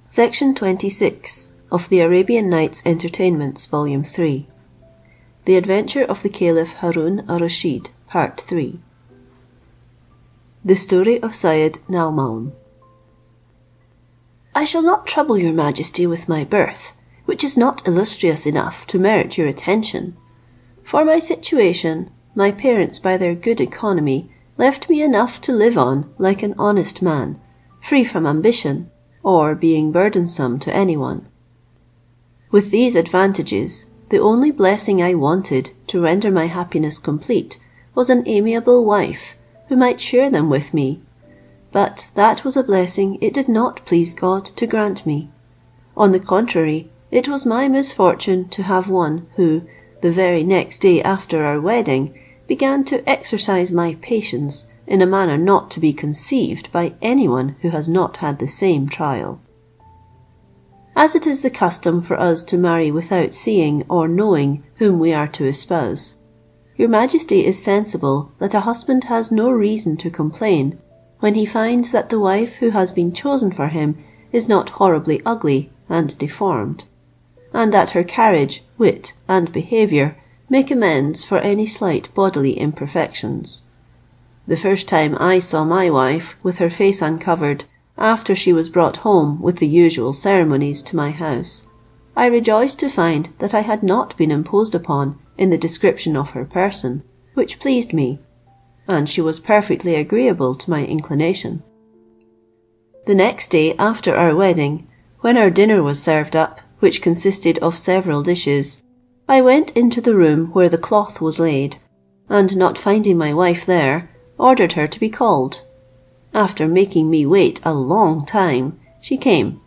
Section 26 of the Arabian Nights Entertainments, Volume 3. The Adventure of the Caliph Harun al-Rashid, Part 3. The Story of Sayyid Nalmaun. I shall not trouble your Majesty with my birth, which is not illustrious enough to merit your attention. For my situation, my parents by their good economy left me enough to live on like an honest man, free from ambition, or being burdensome to anyone. With these advantages, the only blessing I wanted to render my happiness complete was an amiable wife, who might share them with me, but that was a blessing it did not please God to grant me. On the contrary, it was my misfortune to have one who, the very next day after our wedding, began to exercise my patience in a manner not to be conceived by anyone who has not had the same trial. As it is the custom for us to marry without seeing or knowing whom we are to espouse, your Majesty is sensible that a husband has no reason to complain when he finds that the wife who has been chosen for him is not horribly ugly and deformed, and that her carriage, wit, and behaviour make amends for any slight bodily imperfections. The first time I saw my wife with her face uncovered, after she was brought home with the usual ceremonies to my house, I rejoiced to find that I had not been imposed upon in the description of her person, which pleased me, and she was perfectly agreeable to my inclination. The next day after our wedding, when our dinner was served up, which consisted of several dishes, I went into the room where the cloth was laid, and not finding my wife there, ordered her to be called. After making me wait a long time, she came.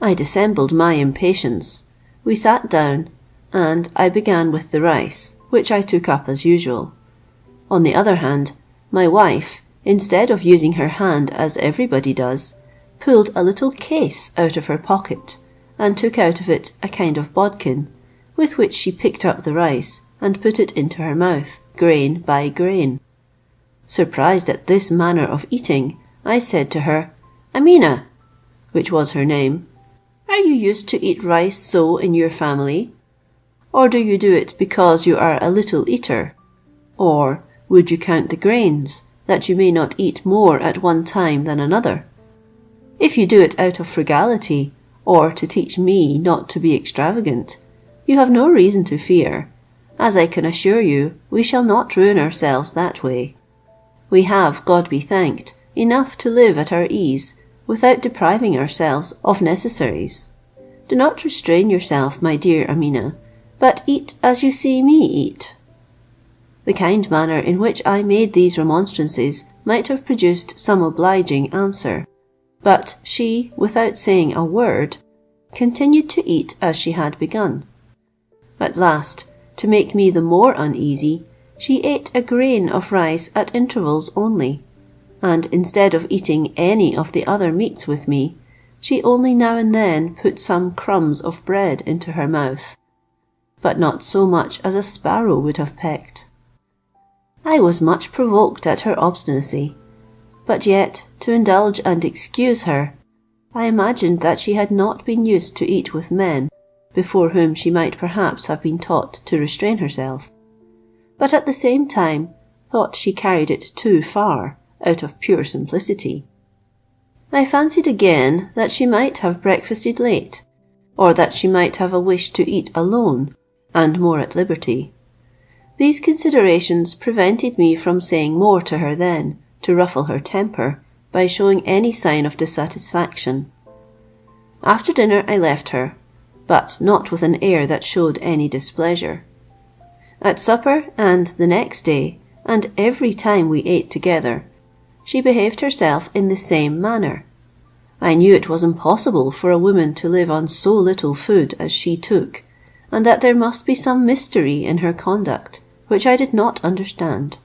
I dissembled my impatience. We sat down, and I began with the rice, which I took up as usual. On the other hand, my wife, instead of using her hand as everybody does, pulled a little case out of her pocket, and took out of it a kind of bodkin, with which she picked up the rice, and put it into her mouth, grain by grain. Surprised at this manner of eating, I said to her, "Amina," which was her name, "are you used to eat rice so in your family? Or do you do it because you are a little eater? Or would you count the grains, that you may not eat more at one time than another? If you do it out of frugality, or to teach me not to be extravagant, you have no reason to fear, as I can assure you we shall not ruin ourselves that way. We have, God be thanked, enough to live at our ease, without depriving ourselves of necessaries. Do not restrain yourself, my dear Amina, but eat as you see me eat." The kind manner in which I made these remonstrances might have produced some obliging answer, but she, without saying a word, continued to eat as she had begun. At last, to make me the more uneasy, she ate a grain of rice at intervals only, and instead of eating any of the other meats with me, she only now and then put some crumbs of bread into her mouth, but not so much as a sparrow would have pecked. I was much provoked at her obstinacy, but yet, to indulge and excuse her, I imagined that she had not been used to eat with men, before whom she might perhaps have been taught to restrain herself, but at the same time thought she carried it too far, out of pure simplicity. I fancied again that she might have breakfasted late, or that she might have a wish to eat alone, and more at liberty. These considerations prevented me from saying more to her then, to ruffle her temper, by showing any sign of dissatisfaction. After dinner I left her, but not with an air that showed any displeasure. At supper, and the next day, and every time we ate together, she behaved herself in the same manner. I knew it was impossible for a woman to live on so little food as she took, and that there must be some mystery in her conduct, which I did not understand.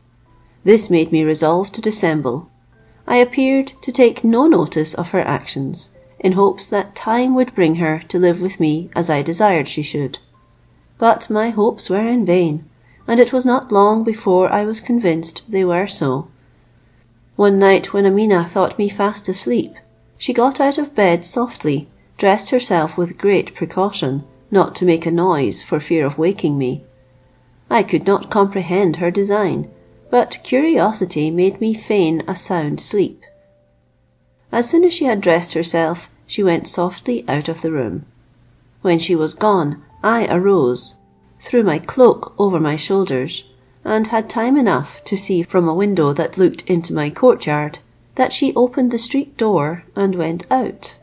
This made me resolve to dissemble. I appeared to take no notice of her actions, in hopes that time would bring her to live with me as I desired she should. But my hopes were in vain, and it was not long before I was convinced they were so. One night when Amina thought me fast asleep, she got out of bed softly, dressed herself with great precaution, not to make a noise for fear of waking me. I could not comprehend her design, but curiosity made me feign a sound sleep. As soon as she had dressed herself, she went softly out of the room. When she was gone, I arose, threw my cloak over my shoulders, and had time enough to see from a window that looked into my courtyard that she opened the street door and went out.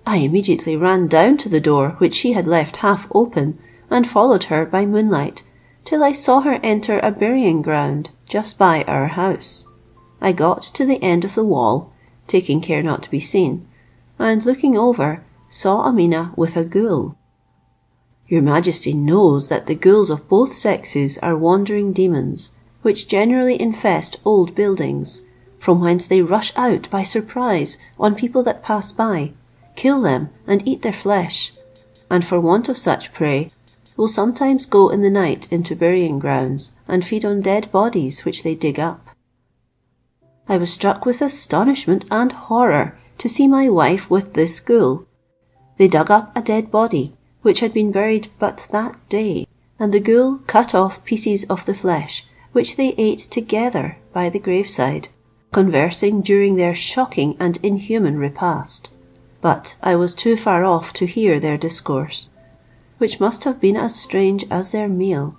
I immediately ran down to the door which she had left half open, and followed her by moonlight till I saw her enter a burying ground just by our house. I got to the end of the wall, taking care not to be seen, and looking over, saw Amina with a ghoul. Your Majesty knows that the ghouls of both sexes are wandering demons, which generally infest old buildings, from whence they rush out by surprise on people that pass by, kill them and eat their flesh, and for want of such prey, will sometimes go in the night into burying grounds and feed on dead bodies which they dig up. I was struck with astonishment and horror to see my wife with this ghoul. They dug up a dead body, which had been buried but that day, and the ghoul cut off pieces of the flesh, which they ate together by the graveside, conversing during their shocking and inhuman repast. But I was too far off to hear their discourse, which must have been as strange as their meal,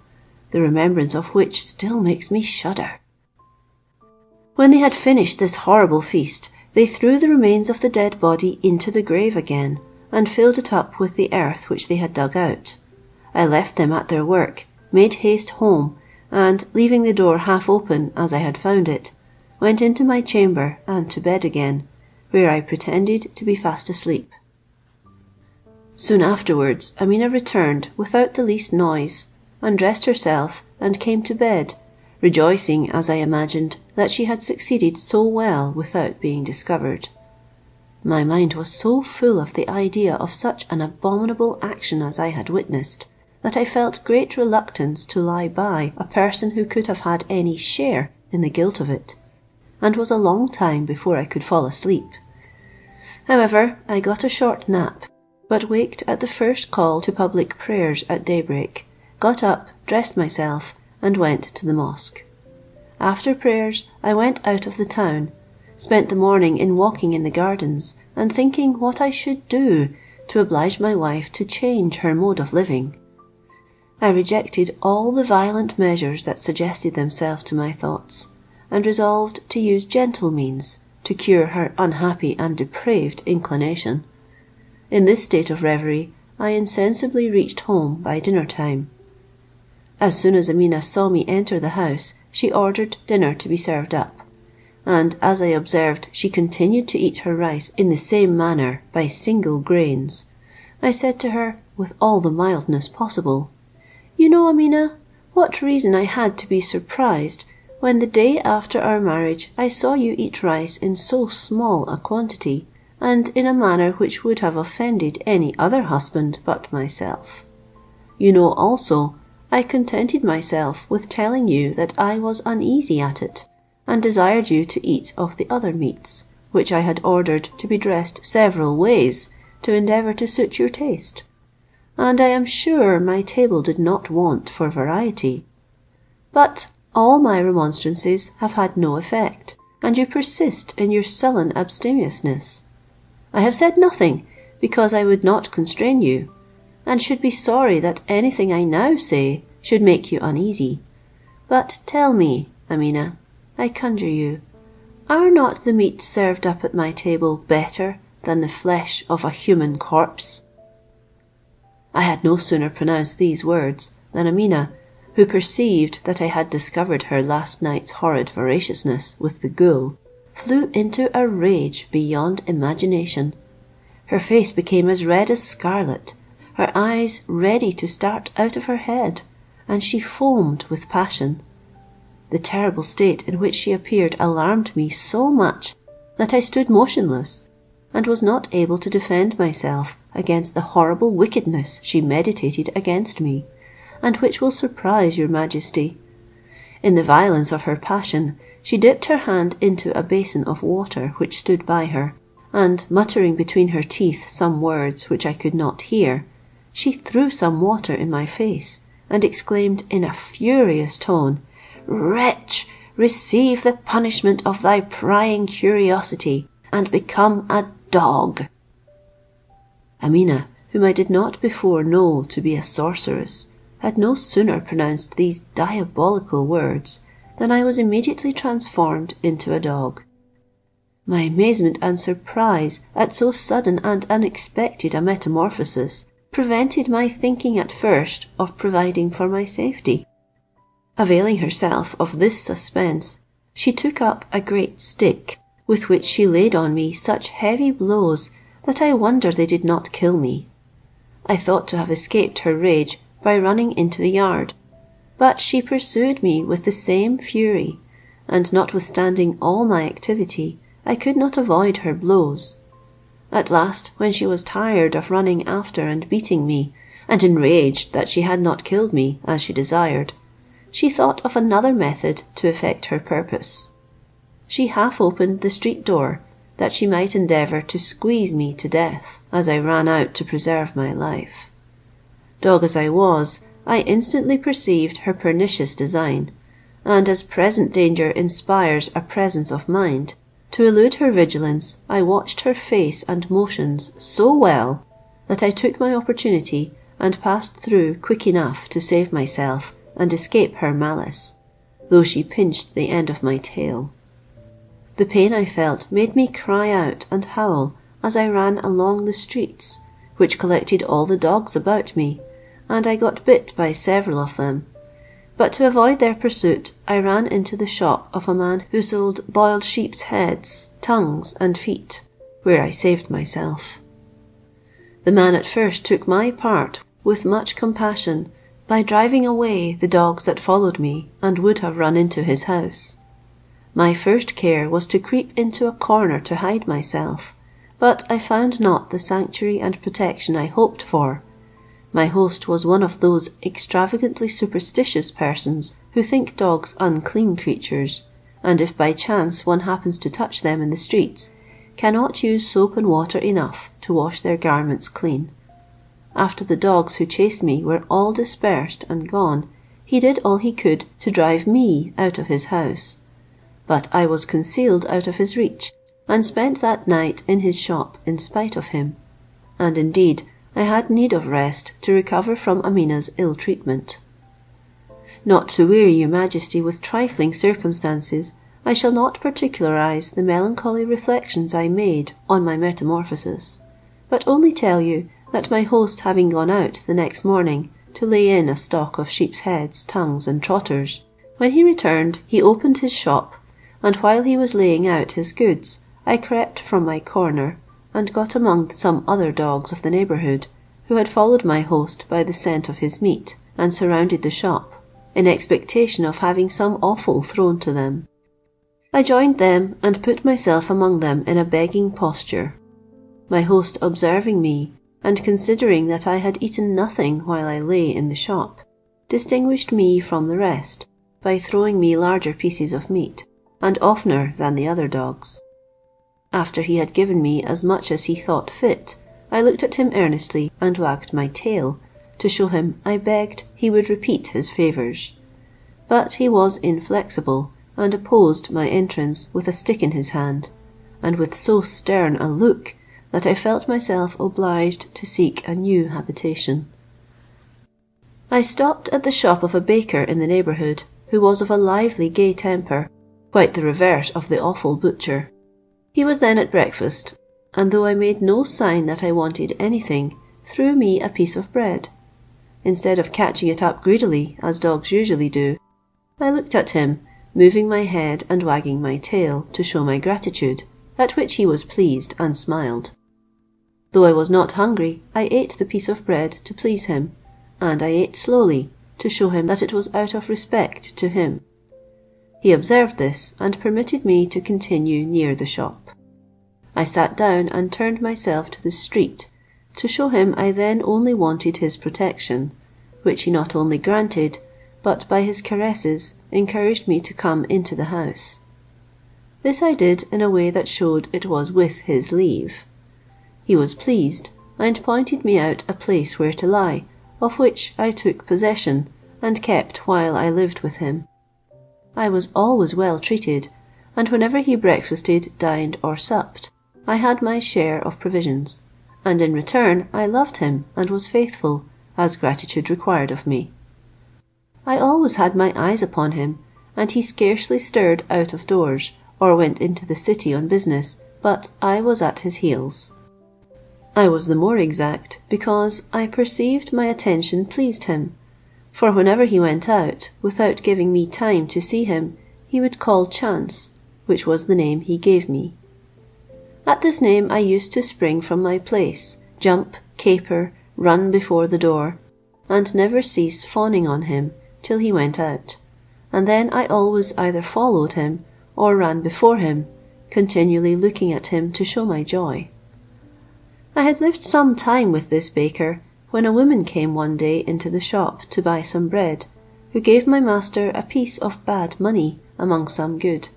the remembrance of which still makes me shudder. When they had finished this horrible feast, they threw the remains of the dead body into the grave again, and filled it up with the earth which they had dug out. I left them at their work, made haste home, and, leaving the door half open as I had found it, went into my chamber and to bed again, where I pretended to be fast asleep. Soon afterwards Amina returned without the least noise, undressed herself, and came to bed, rejoicing, as I imagined, that she had succeeded so well without being discovered. My mind was so full of the idea of such an abominable action as I had witnessed, that I felt great reluctance to lie by a person who could have had any share in the guilt of it, and was a long time before I could fall asleep. However, I got a short nap, but waked at the first call to public prayers at daybreak, got up, dressed myself, and went to the mosque. After prayers I went out of the town, spent the morning in walking in the gardens, and thinking what I should do to oblige my wife to change her mode of living. I rejected all the violent measures that suggested themselves to my thoughts, and resolved to use gentle means to cure her unhappy and depraved inclination. In this state of reverie I insensibly reached home by dinner time. As soon as Amina saw me enter the house, she ordered dinner to be served up, and as I observed she continued to eat her rice in the same manner by single grains, I said to her with all the mildness possible, "You know, Amina, what reason I had to be surprised when the day after our marriage I saw you eat rice in so small a quantity, and in a manner which would have offended any other husband but myself. You know also I contented myself with telling you that I was uneasy at it, and desired you to eat of the other meats, which I had ordered to be dressed several ways to endeavour to suit your taste, and I am sure my table did not want for variety. But all my remonstrances have had no effect, and you persist in your sullen abstemiousness. I have said nothing, because I would not constrain you, and should be sorry that anything I now say should make you uneasy. But tell me, Amina, I conjure you, are not the meats served up at my table better than the flesh of a human corpse?" I had no sooner pronounced these words than Amina, who perceived that I had discovered her last night's horrid voraciousness with the ghoul, flew into a rage beyond imagination. Her face became as red as scarlet, her eyes ready to start out of her head, and she foamed with passion. The terrible state in which she appeared alarmed me so much that I stood motionless, and was not able to defend myself against the horrible wickedness she meditated against me, and which will surprise your Majesty. In the violence of her passion, She dipped her hand into a basin of water which stood by her, and muttering between her teeth some words which I could not hear, she threw some water in my face, and exclaimed in a furious tone, "Wretch, receive the punishment of thy prying curiosity, and become a dog." Amina, whom I did not before know to be a sorceress, had no sooner pronounced these diabolical words than I was immediately transformed into a dog. My amazement and surprise at so sudden and unexpected a metamorphosis prevented my thinking at first of providing for my safety. Availing herself of this suspense, she took up a great stick, with which she laid on me such heavy blows that I wonder they did not kill me. I thought to have escaped her rage by running into the yard, but she pursued me with the same fury, and notwithstanding all my activity, I could not avoid her blows. At last, when she was tired of running after and beating me, and enraged that she had not killed me as she desired, she thought of another method to effect her purpose. She half opened the street door, that she might endeavour to squeeze me to death, as I ran out to preserve my life. Dog as I was, I instantly perceived her pernicious design, and as present danger inspires a presence of mind, to elude her vigilance, I watched her face and motions so well, that I took my opportunity and passed through quick enough to save myself and escape her malice, though she pinched the end of my tail. The pain I felt made me cry out and howl as I ran along the streets, which collected all the dogs about me, and I got bit by several of them. But to avoid their pursuit, I ran into the shop of a man who sold boiled sheep's heads, tongues, and feet, where I saved myself. The man at first took my part with much compassion, by driving away the dogs that followed me and would have run into his house. My first care was to creep into a corner to hide myself, but I found not the sanctuary and protection I hoped for. My host was one of those extravagantly superstitious persons who think dogs unclean creatures, and if by chance one happens to touch them in the streets, cannot use soap and water enough to wash their garments clean. After the dogs who chased me were all dispersed and gone, he did all he could to drive me out of his house, but I was concealed out of his reach, and spent that night in his shop in spite of him, and indeed I had need of rest to recover from Amina's ill treatment. Not to weary your majesty with trifling circumstances, I shall not particularize the melancholy reflections I made on my metamorphosis, but only tell you that my host having gone out the next morning to lay in a stock of sheep's heads, tongues, and trotters, when he returned he opened his shop, and while he was laying out his goods, I crept from my corner, and got among some other dogs of the neighbourhood, who had followed my host by the scent of his meat, and surrounded the shop, in expectation of having some offal thrown to them. I joined them, and put myself among them in a begging posture. My host observing me, and considering that I had eaten nothing while I lay in the shop, distinguished me from the rest, by throwing me larger pieces of meat, and oftener than the other dogs. After he had given me as much as he thought fit, I looked at him earnestly and wagged my tail, to show him I begged he would repeat his favours. But he was inflexible, and opposed my entrance with a stick in his hand, and with so stern a look that I felt myself obliged to seek a new habitation. I stopped at the shop of a baker in the neighbourhood, who was of a lively gay temper, quite the reverse of the awful butcher. He was then at breakfast, and though I made no sign that I wanted anything, threw me a piece of bread. Instead of catching it up greedily, as dogs usually do, I looked at him, moving my head and wagging my tail to show my gratitude, at which he was pleased and smiled. Though I was not hungry, I ate the piece of bread to please him, and I ate slowly, to show him that it was out of respect to him. He observed this, and permitted me to continue near the shop. I sat down and turned myself to the street, to show him I then only wanted his protection, which he not only granted, but by his caresses encouraged me to come into the house. This I did in a way that showed it was with his leave. He was pleased, and pointed me out a place where to lie, of which I took possession, and kept while I lived with him. I was always well treated, and whenever he breakfasted, dined, or supped, I had my share of provisions, and in return I loved him and was faithful, as gratitude required of me. I always had my eyes upon him, and he scarcely stirred out of doors, or went into the city on business, but I was at his heels. I was the more exact, because I perceived my attention pleased him, for whenever he went out, without giving me time to see him, he would call Chance, which was the name he gave me. At this name I used to spring from my place, jump, caper, run before the door, and never cease fawning on him till he went out, and then I always either followed him or ran before him, continually looking at him to show my joy. I had lived some time with this baker, when a woman came one day into the shop to buy some bread, who gave my master a piece of bad money among some good,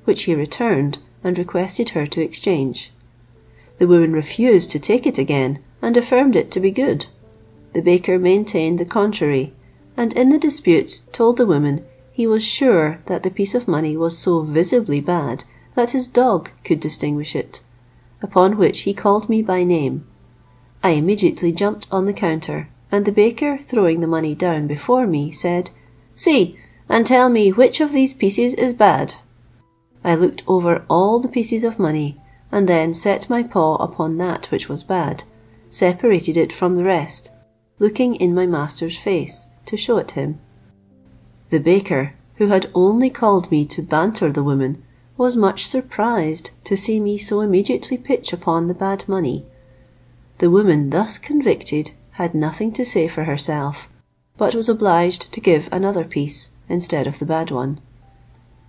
which he returned and requested her to exchange. The woman refused to take it again, and affirmed it to be good. The baker maintained the contrary, and in the dispute told the woman he was sure that the piece of money was so visibly bad that his dog could distinguish it, upon which he called me by name. I immediately jumped on the counter, and the baker, throwing the money down before me, said, "See, and tell me which of these pieces is bad." I looked over all the pieces of money, and then set my paw upon that which was bad, separated it from the rest, looking in my master's face, to show it him. The baker, who had only called me to banter the woman, was much surprised to see me so immediately pitch upon the bad money. The woman thus convicted had nothing to say for herself, but was obliged to give another piece instead of the bad one.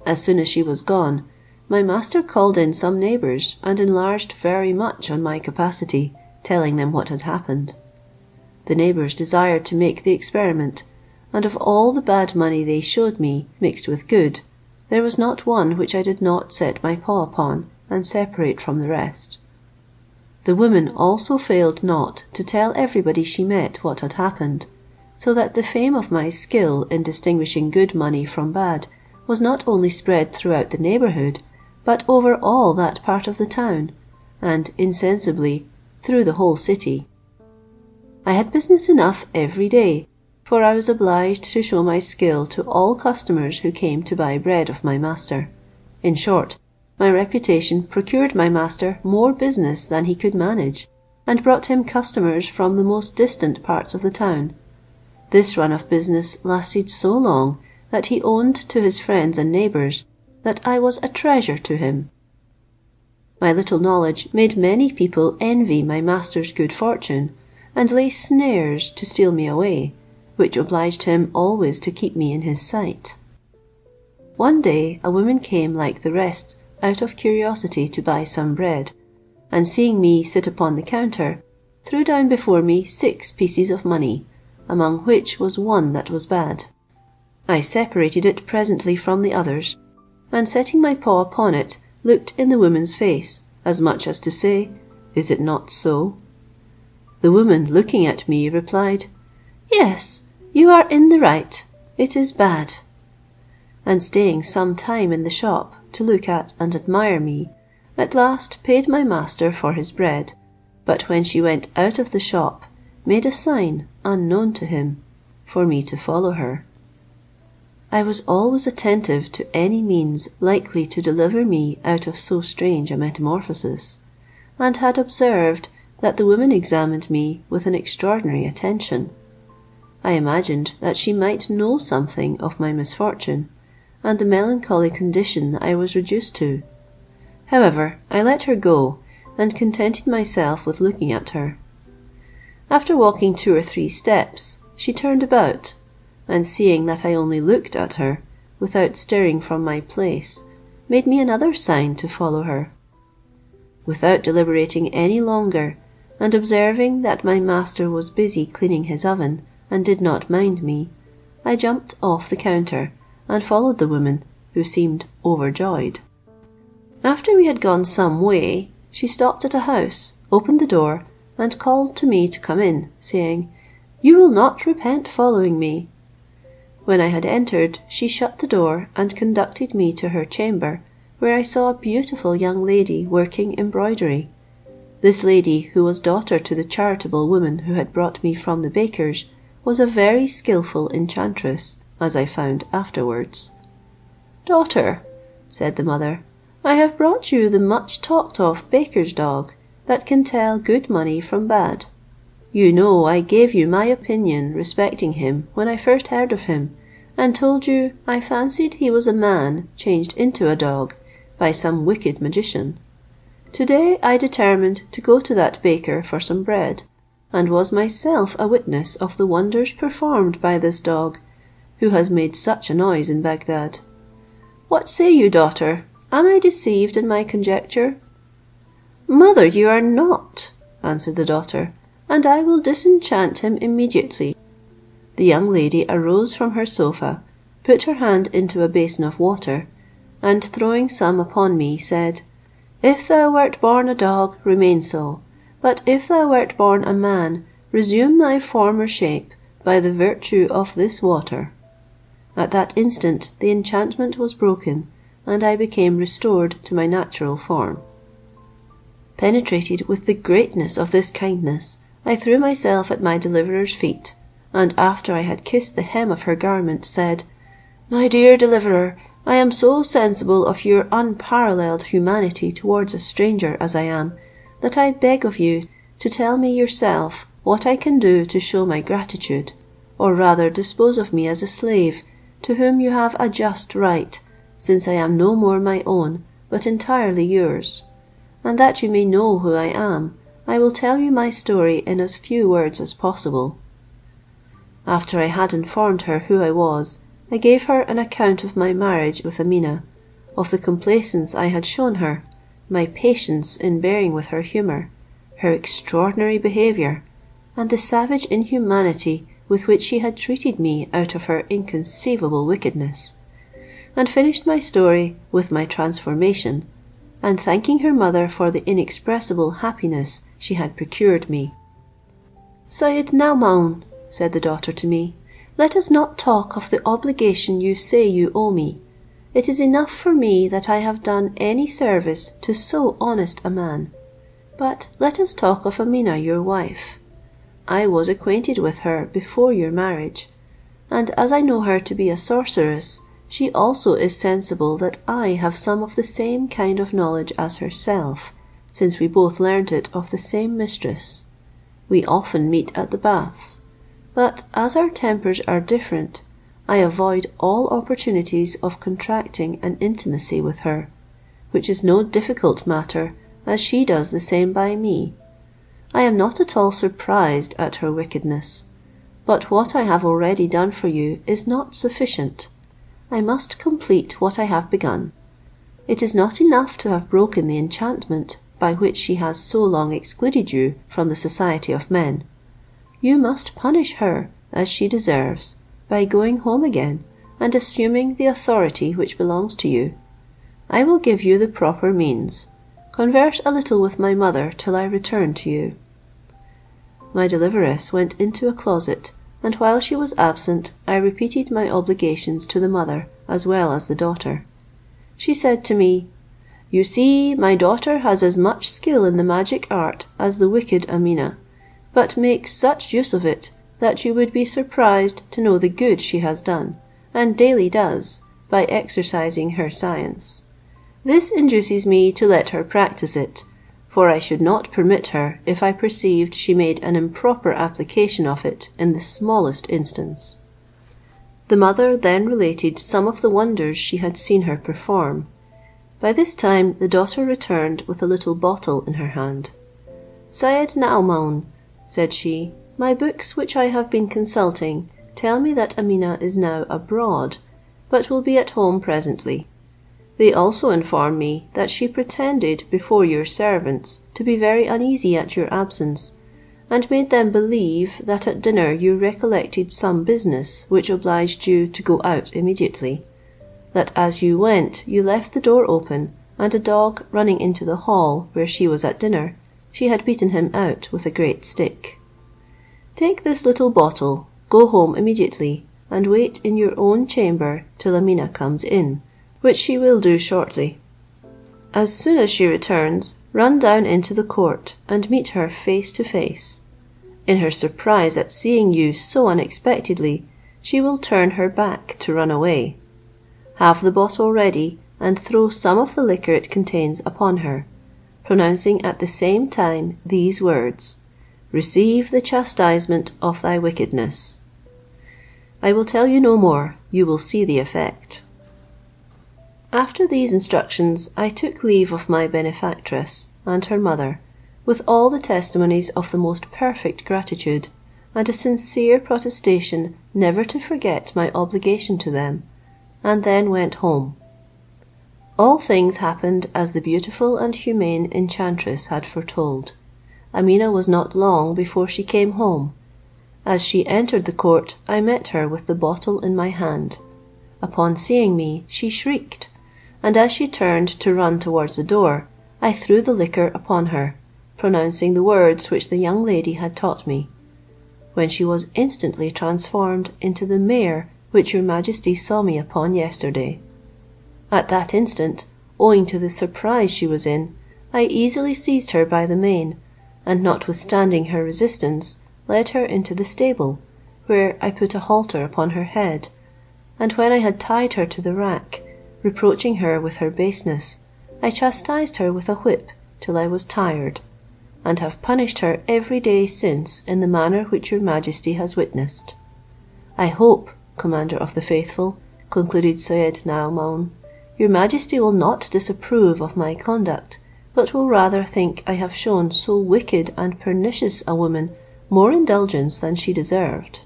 As soon as she was gone, my master called in some neighbours, and enlarged very much on my capacity, telling them what had happened. The neighbours desired to make the experiment, and of all the bad money they showed me, mixed with good, there was not one which I did not set my paw upon, and separate from the rest. The woman also failed not to tell everybody she met what had happened, so that the fame of my skill in distinguishing good money from bad was not only spread throughout the neighbourhood, but over all that part of the town, and insensibly through the whole city. I had business enough every day, for I was obliged to show my skill to all customers who came to buy bread of my master. In short, my reputation procured my master more business than he could manage, and brought him customers from the most distant parts of the town. This run of business lasted so long that he owned to his friends and neighbours that I was a treasure to him. My little knowledge made many people envy my master's good fortune, and lay snares to steal me away, which obliged him always to keep me in his sight. One day a woman came like the rest out of curiosity to buy some bread, and seeing me sit upon the counter, threw down before me 6 pieces of money, among which was one that was bad. I separated it presently from the others, and setting my paw upon it, looked in the woman's face, as much as to say, "Is it not so?" The woman, looking at me, replied, "Yes, you are in the right, it is bad," and staying some time in the shop to look at and admire me, at last paid my master for his bread, but when she went out of the shop, made a sign, unknown to him, for me to follow her. I was always attentive to any means likely to deliver me out of so strange a metamorphosis, and had observed that the woman examined me with an extraordinary attention. I imagined that she might know something of my misfortune, and the melancholy condition I was reduced to. However, I let her go, and contented myself with looking at her. After walking 2 or 3 steps, she turned about, and seeing that I only looked at her, without stirring from my place, made me another sign to follow her. Without deliberating any longer, and observing that my master was busy cleaning his oven, and did not mind me, I jumped off the counter, and followed the woman, who seemed overjoyed. After we had gone some way, she stopped at a house, opened the door, and called to me to come in, saying, "You will not repent following me." When I had entered, she shut the door and conducted me to her chamber, where I saw a beautiful young lady working embroidery. This lady, who was daughter to the charitable woman who had brought me from the baker's, was a very skilful enchantress, as I found afterwards. "Daughter," said the mother, "I have brought you the much talked of baker's dog, that can tell good money from bad. You know I gave you my opinion respecting him when I first heard of him, and told you I fancied he was a man changed into a dog by some wicked magician. Today I determined to go to that baker for some bread, and was myself a witness of the wonders performed by this dog, who has made such a noise in Baghdad. What say you, daughter? Am I deceived in my conjecture?" "Mother, you are not," answered the daughter, "and I will disenchant him immediately." The young lady arose from her sofa, put her hand into a basin of water, and throwing some upon me, said, "If thou wert born a dog, remain so; but if thou wert born a man, resume thy former shape by the virtue of this water." At that instant the enchantment was broken, and I became restored to my natural form. Penetrated with the greatness of this kindness, I threw myself at my deliverer's feet, and after I had kissed the hem of her garment, said, "My dear deliverer, I am so sensible of your unparalleled humanity towards a stranger as I am, that I beg of you to tell me yourself what I can do to show my gratitude, or rather dispose of me as a slave, to whom you have a just right, since I am no more my own, but entirely yours. And that you may know who I am, I will tell you my story in as few words as possible." After I had informed her who I was, I gave her an account of my marriage with Amina, of the complaisance I had shown her, my patience in bearing with her humour, her extraordinary behaviour, and the savage inhumanity with which she had treated me out of her inconceivable wickedness, and finished my story with my transformation, and thanking her mother for the inexpressible happiness she had procured me. "Syed Naumaun," said the daughter to me, "let us not talk of the obligation you say you owe me. It is enough for me that I have done any service to so honest a man. But let us talk of Amina your wife. I was acquainted with her before your marriage, and as I know her to be a sorceress, she also is sensible that I have some of the same kind of knowledge as herself, since we both learnt it of the same mistress. We often meet at the baths, but as our tempers are different, I avoid all opportunities of contracting an intimacy with her, which is no difficult matter, as she does the same by me. I am not at all surprised at her wickedness, but what I have already done for you is not sufficient. I must complete what I have begun. It is not enough to have broken the enchantment by which she has so long excluded you from the society of men. You must punish her as she deserves, by going home again, and assuming the authority which belongs to you. I will give you the proper means. Converse a little with my mother till I return to you." My deliveress went into a closet, and while she was absent, I repeated my obligations to the mother as well as the daughter. She said to me, "You see my daughter has as much skill in the magic art as the wicked Amina, but makes such use of it, that you would be surprised to know the good she has done, and daily does, by exercising her science. This induces me to let her practice it, for I should not permit her if I perceived she made an improper application of it in the smallest instance." The mother then related some of the wonders she had seen her perform. By this time the daughter returned with a little bottle in her hand. "Syed Naumaun," said she, "my books which I have been consulting tell me that Amina is now abroad, but will be at home presently. They also inform me that she pretended before your servants to be very uneasy at your absence, and made them believe that at dinner you recollected some business which obliged you to go out immediately; that as you went you left the door open, and a dog running into the hall where she was at dinner, she had beaten him out with a great stick. Take this little bottle, go home immediately, and wait in your own chamber till Amina comes in, which she will do shortly. As soon as she returns, run down into the court and meet her face to face. In her surprise at seeing you so unexpectedly, she will turn her back to run away. Have the bottle ready, and throw some of the liquor it contains upon her, pronouncing at the same time these words: "Receive the chastisement of thy wickedness." I will tell you no more, you will see the effect. After these instructions, I took leave of my benefactress and her mother, with all the testimonies of the most perfect gratitude, and a sincere protestation never to forget my obligation to them, and then went home. All things happened as the beautiful and humane enchantress had foretold. Amina was not long before she came home. As she entered the court, I met her with the bottle in my hand. Upon seeing me, she shrieked, and as she turned to run towards the door, I threw the liquor upon her, pronouncing the words which the young lady had taught me, when she was instantly transformed into the mare which your majesty saw me upon yesterday. At that instant, owing to the surprise she was in, I easily seized her by the mane, and notwithstanding her resistance, led her into the stable, where I put a halter upon her head, and when I had tied her to the rack, reproaching her with her baseness, I chastised her with a whip till I was tired, and have punished her every day since in the manner which your majesty has witnessed. I hope, Commander of the Faithful, concluded Syed Naomaun, your majesty will not disapprove of my conduct, but will rather think I have shown so wicked and pernicious a woman more indulgence than she deserved.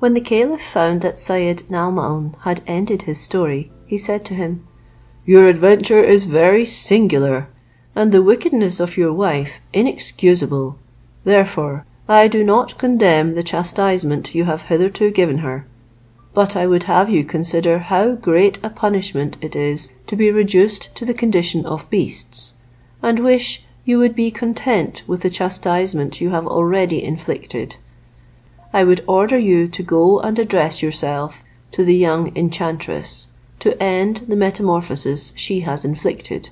When the caliph found that Syed Naomaun had ended his story, he said to him, "Your adventure is very singular, and the wickedness of your wife inexcusable. Therefore, I do not condemn the chastisement you have hitherto given her, but I would have you consider how great a punishment it is to be reduced to the condition of beasts, and wish you would be content with the chastisement you have already inflicted. I would order you to go and address yourself to the young enchantress, to end the metamorphosis she has inflicted.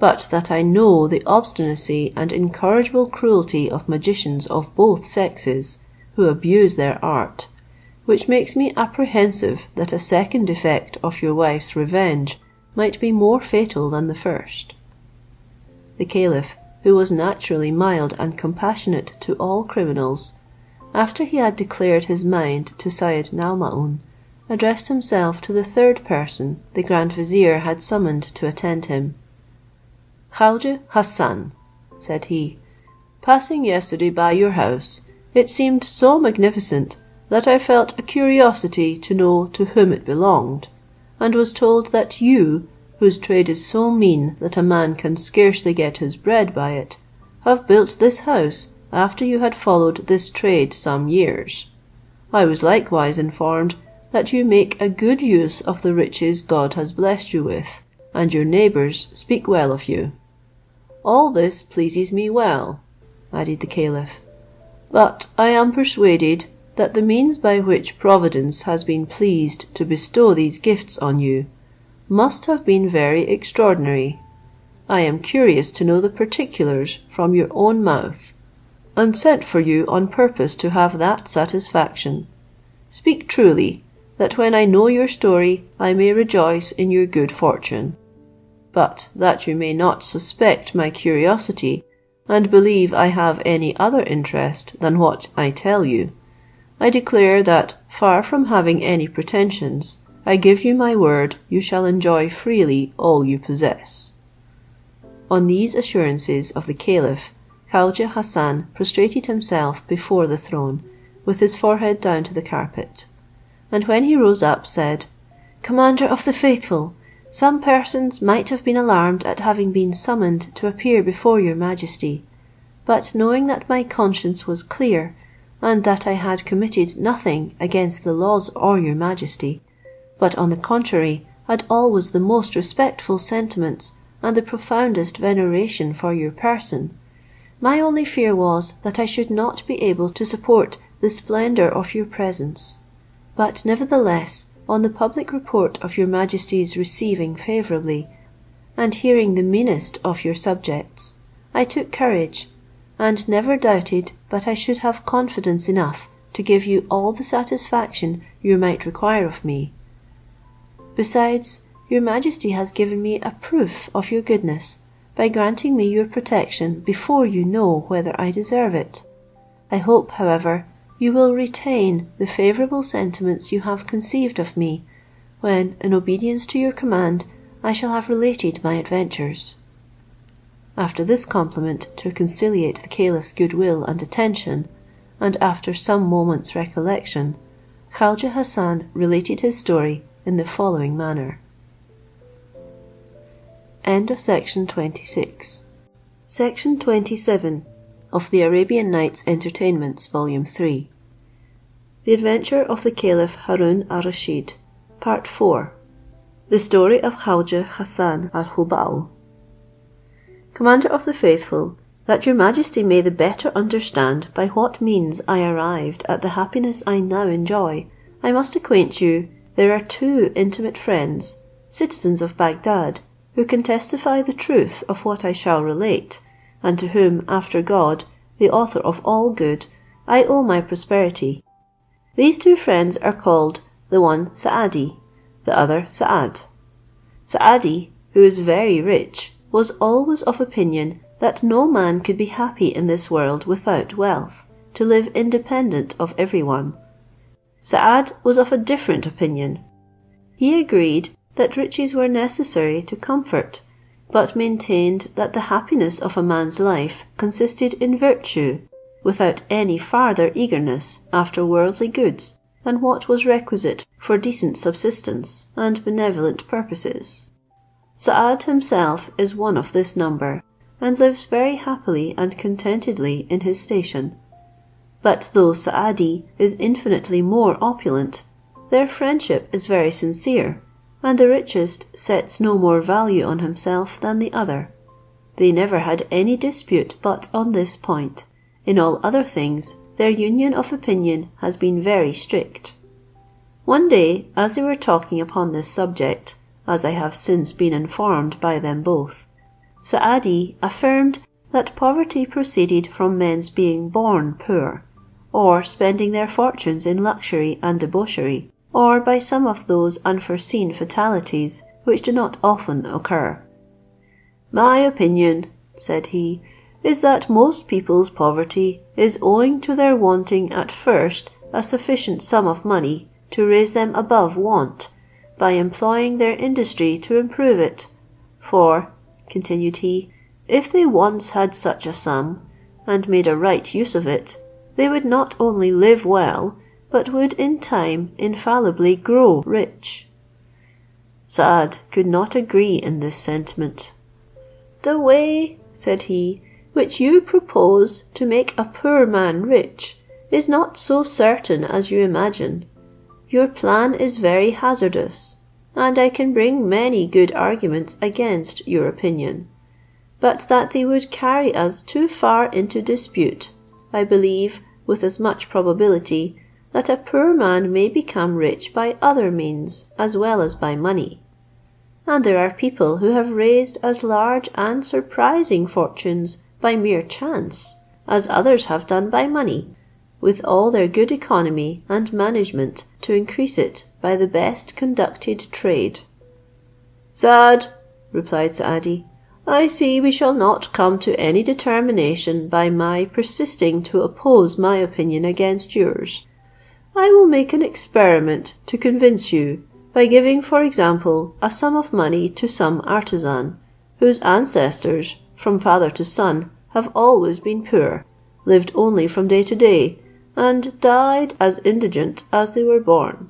But that I know the obstinacy and incorrigible cruelty of magicians of both sexes, who abuse their art, which makes me apprehensive that a second effect of your wife's revenge might be more fatal than the first." The caliph, who was naturally mild and compassionate to all criminals, after he had declared his mind to Syed Naomaun, addressed himself to the third person the grand vizier had summoned to attend him. "Khaujeh Hassan," said he, "passing yesterday by your house, it seemed so magnificent that I felt a curiosity to know to whom it belonged, and was told that you, whose trade is so mean that a man can scarcely get his bread by it, have built this house after you had followed this trade some years. I was likewise informed that you make a good use of the riches God has blessed you with, and your neighbours speak well of you. All this pleases me well," added the caliph, "but I am persuaded that the means by which Providence has been pleased to bestow these gifts on you must have been very extraordinary. I am curious to know the particulars from your own mouth, and sent for you on purpose to have that satisfaction. Speak truly, that when I know your story I may rejoice in your good fortune. But that you may not suspect my curiosity, and believe I have any other interest than what I tell you, I declare that, far from having any pretensions, I give you my word you shall enjoy freely all you possess." On these assurances of the caliph, Khaujeh Hassan prostrated himself before the throne, with his forehead down to the carpet, and when he rose up, said, "Commander of the Faithful, some persons might have been alarmed at having been summoned to appear before your majesty, but knowing that my conscience was clear, and that I had committed nothing against the laws or your majesty, but on the contrary had always the most respectful sentiments and the profoundest veneration for your person. My only fear was that I should not be able to support the splendour of your presence. But nevertheless, on the public report of your Majesty's receiving favourably, and hearing the meanest of your subjects, I took courage, and never doubted but I should have confidence enough to give you all the satisfaction you might require of me. Besides, your Majesty has given me a proof of your goodness by granting me your protection before you know whether I deserve it. I hope, however, you will retain the favourable sentiments you have conceived of me, when, in obedience to your command, I shall have related my adventures." After this compliment to conciliate the caliph's goodwill and attention, and after some moments' recollection, Khaujeh Hassan related his story in the following manner. Section 27 of the Arabian Nights Entertainments, Volume 3. The Adventure of the Caliph Harun al-Rashid, Part 4. The Story of Khaujeh Hassan al-Hubal. Commander of the Faithful, that your Majesty may the better understand by what means I arrived at the happiness I now enjoy, I must acquaint you there are two intimate friends, citizens of Baghdad, who can testify the truth of what I shall relate, and to whom, after God, the author of all good, I owe my prosperity. These two friends are called, the one Saadi, the other Saad. Saadi, who is very rich, was always of opinion that no man could be happy in this world without wealth, to live independent of every one. Saad was of a different opinion. He agreed that riches were necessary to comfort, but maintained that the happiness of a man's life consisted in virtue, without any farther eagerness after worldly goods than what was requisite for decent subsistence and benevolent purposes. Saad himself is one of this number, and lives very happily and contentedly in his station. But though Saadi is infinitely more opulent, their friendship is very sincere, and the richest sets no more value on himself than the other. They never had any dispute but on this point. In all other things, their union of opinion has been very strict. One day, as they were talking upon this subject, as I have since been informed by them both, Saadi affirmed that poverty proceeded from men's being born poor, or spending their fortunes in luxury and debauchery, or by some of those unforeseen fatalities which do not often occur. "My opinion," said he, "is that most people's poverty is owing to their wanting at first a sufficient sum of money to raise them above want, by employing their industry to improve it. For," continued he, "if they once had such a sum, and made a right use of it, they would not only live well, but would in time infallibly grow rich." Saad could not agree in this sentiment. "The way," said he, "which you propose to make a poor man rich is not so certain as you imagine. Your plan is very hazardous, and I can bring many good arguments against your opinion; but that they would carry us too far into dispute, I believe, with as much probability, that a poor man may become rich by other means as well as by money. And there are people who have raised as large and surprising fortunes by mere chance, as others have done by money, with all their good economy and management to increase it by the best conducted trade." "Saad," replied Saadi, "I see we shall not come to any determination by my persisting to oppose my opinion against yours. I will make an experiment to convince you, by giving, for example, a sum of money to some artisan, whose ancestors, from father to son, have always been poor, lived only from day to day, and died as indigent as they were born.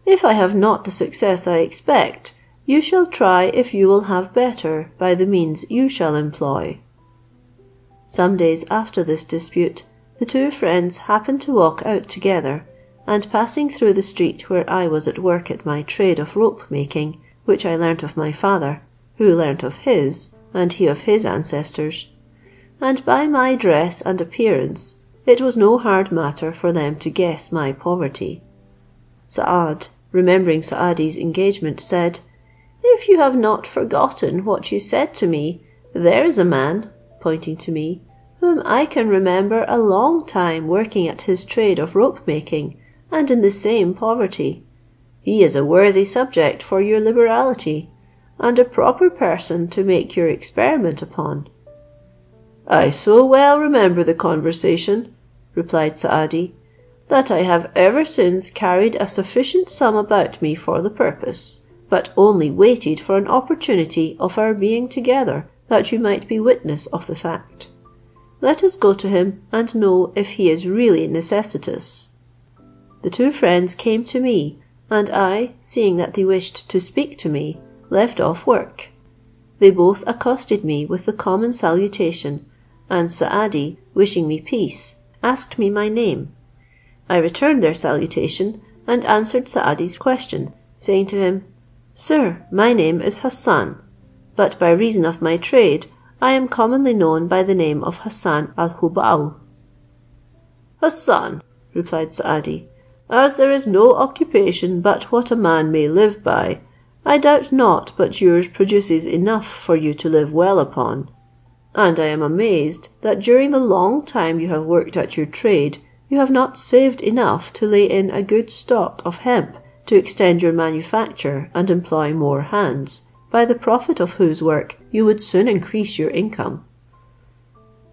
If I have not the success I expect, you shall try if you will have better by the means you shall employ." Some days after this dispute, the two friends happened to walk out together, and passing through the street where I was at work at my trade of rope making, which I learnt of my father, who learnt of his, and he of his ancestors; and by my dress and appearance it was no hard matter for them to guess my poverty. Saad, remembering Saadi's engagement, said, "If you have not forgotten what you said to me, there is a man," pointing to me, "whom I can remember a long time working at his trade of rope making, and in the same poverty. He is a worthy subject for your liberality, and a proper person to make your experiment upon." "I so well remember the conversation," replied Saadi, "that I have ever since carried a sufficient sum about me for the purpose, but only waited for an opportunity of our being together, that you might be witness of the fact. Let us go to him, and know if he is really necessitous." The two friends came to me, and I, seeing that they wished to speak to me, left off work. They both accosted me with the common salutation, and Saadi, wishing me peace, asked me my name. I returned their salutation, and answered Saadi's question, saying to him, "Sir, my name is Hassan, but by reason of my trade I am commonly known by the name of Hassan al-Hubal." "Hassan," replied Saadi, "as there is no occupation but what a man may live by, I doubt not but yours produces enough for you to live well upon; and I am amazed that during the long time you have worked at your trade, you have not saved enough to lay in a good stock of hemp to extend your manufacture and employ more hands, by the profit of whose work you would soon increase your income."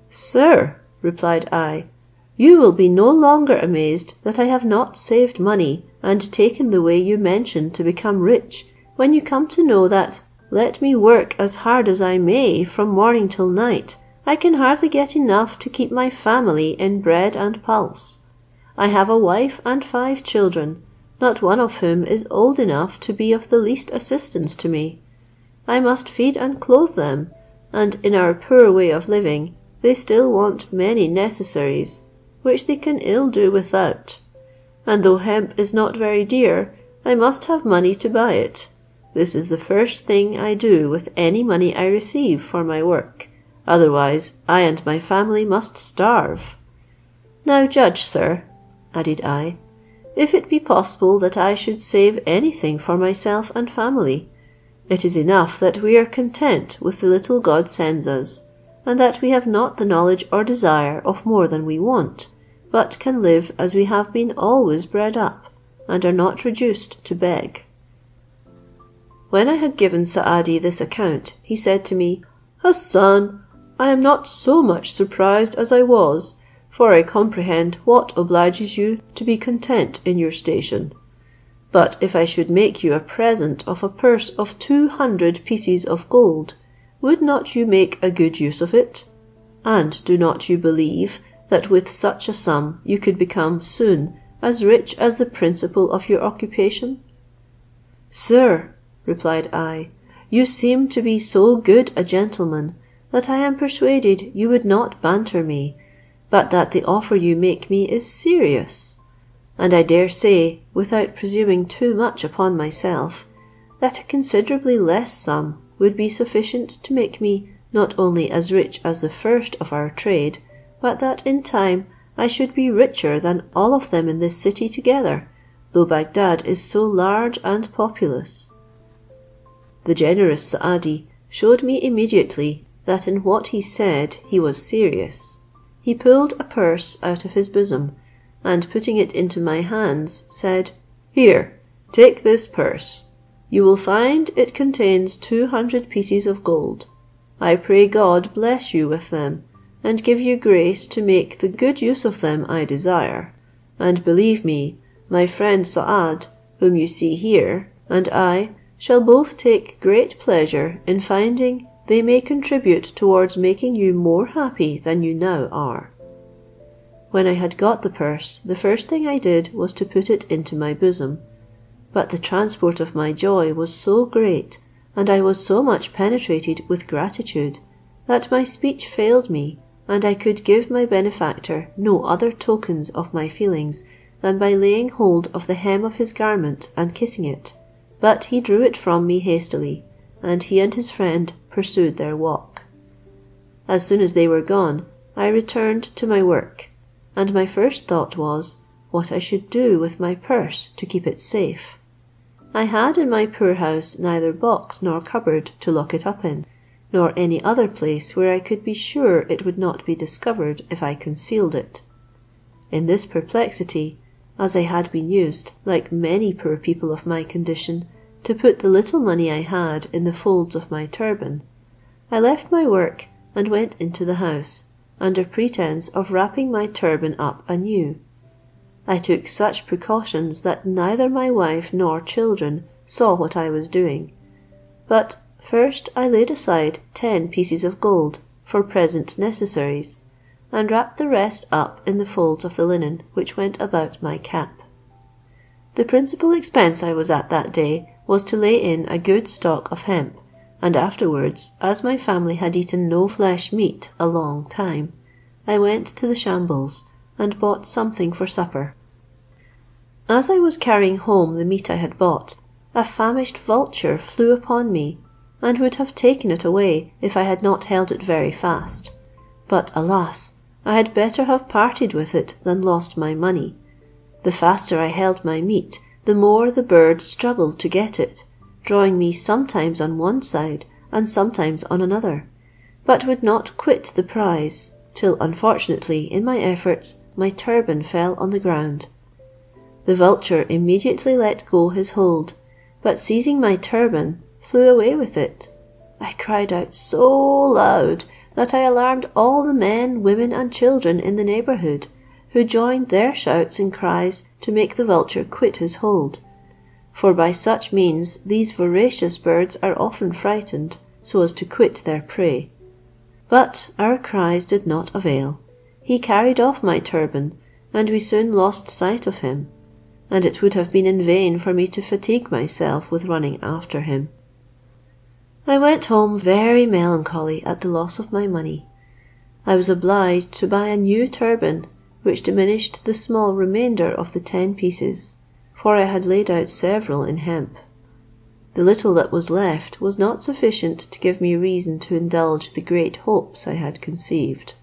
"Sir," replied I, "you will be no longer amazed that I have not saved money and taken the way you mention to become rich, when you come to know that, let me work as hard as I may from morning till night, I can hardly get enough to keep my family in bread and pulse. I have a wife and 5 children, not one of whom is old enough to be of the least assistance to me. I must feed and clothe them, and in our poor way of living, they still want many necessaries, which they can ill do without; and though hemp is not very dear, I must have money to buy it. This is the first thing I do with any money I receive for my work, otherwise I and my family must starve. Now judge, sir," added I, "if it be possible that I should save anything for myself and family. It is enough that we are content with the little God sends us, and that we have not the knowledge or desire of more than we want, but can live as we have been always bred up, and are not reduced to beg." When I had given Saadi this account, he said to me, "Hassan, I am not so much surprised as I was, for I comprehend what obliges you to be content in your station. But if I should make you a present of a purse of 200 pieces of gold, would not you make a good use of it? And do not you believe that with such a sum you could become soon as rich as the principal of your occupation?" "Sir," replied I, "you seem to be so good a gentleman, that I am persuaded you would not banter me, but that the offer you make me is serious; and I dare say, without presuming too much upon myself, that a considerably less sum would be sufficient to make me not only as rich as the first of our trade, but that in time I should be richer than all of them in this city together, though Bagdad is so large and populous." The generous Saadi shewed me immediately that in what he said he was serious. He pulled a purse out of his bosom, and putting it into my hands, said, "Here, take this purse. You will find it contains 200 pieces of gold. I pray God bless you with them, and give you grace to make the good use of them I desire; and believe me, my friend Saad, whom you see here, and I shall both take great pleasure in finding they may contribute towards making you more happy than you now are." When I had got the purse, the first thing I did was to put it into my bosom; but the transport of my joy was so great, and I was so much penetrated with gratitude, that my speech failed me, and I could give my benefactor no other tokens of my feelings than by laying hold of the hem of his garment and kissing it, but he drew it from me hastily, and he and his friend pursued their walk. As soon as they were gone, I returned to my work, and my first thought was, what I should do with my purse to keep it safe. I had in my poor house neither box nor cupboard to lock it up in, nor any other place where I could be sure it would not be discovered if I concealed it. In this perplexity, as I had been used, like many poor people of my condition, to put the little money I had in the folds of my turban, I left my work and went into the house, under pretence of wrapping my turban up anew. I took such precautions that neither my wife nor children saw what I was doing. But first I laid aside 10 pieces of gold for present necessaries, and wrapped the rest up in the folds of the linen which went about my cap. The principal expense I was at that day was to lay in a good stock of hemp, and afterwards, as my family had eaten no flesh meat a long time, I went to the shambles and bought something for supper. As I was carrying home the meat I had bought, a famished vulture flew upon me, and would have taken it away if I had not held it very fast. But alas! I had better have parted with it than lost my money. The faster I held my meat, the more the bird struggled to get it, drawing me sometimes on one side and sometimes on another, but would not quit the prize, till unfortunately in my efforts my turban fell on the ground. The vulture immediately let go his hold, but seizing my turban, flew away with it. I cried out so loud that I alarmed all the men, women, and children in the neighbourhood, who joined their shouts and cries to make the vulture quit his hold, for by such means these voracious birds are often frightened so as to quit their prey. But our cries did not avail. He carried off my turban, and we soon lost sight of him, and it would have been in vain for me to fatigue myself with running after him. I went home very melancholy at the loss of my money. I was obliged to buy a new turban, which diminished the small remainder of the 10 pieces, for I had laid out several in hemp. The little that was left was not sufficient to give me reason to indulge the great hopes I had conceived.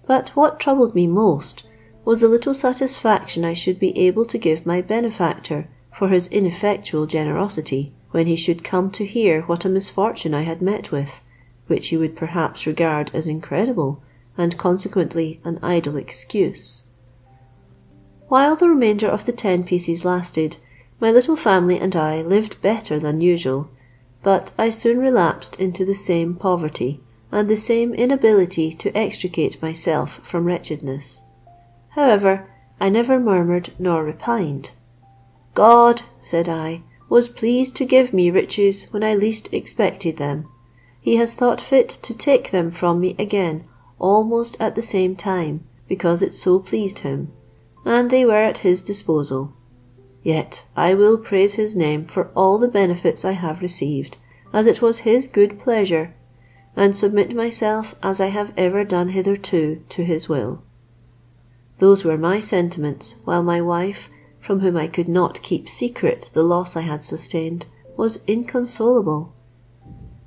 But what troubled me most was the little satisfaction I should be able to give my benefactor for his ineffectual generosity, when he should come to hear what a misfortune I had met with, which he would perhaps regard as incredible, and consequently an idle excuse. While the remainder of the 10 pieces lasted, my little family and I lived better than usual, but I soon relapsed into the same poverty, and the same inability to extricate myself from wretchedness. However, I never murmured nor repined. God, said I, was pleased to give me riches when I least expected them. He has thought fit to take them from me again almost at the same time, because it so pleased him, and they were at his disposal. Yet I will praise his name for all the benefits I have received, as it was his good pleasure, and submit myself as I have ever done hitherto to his will. Those were my sentiments, while my wife, from whom I could not keep secret the loss I had sustained, was inconsolable.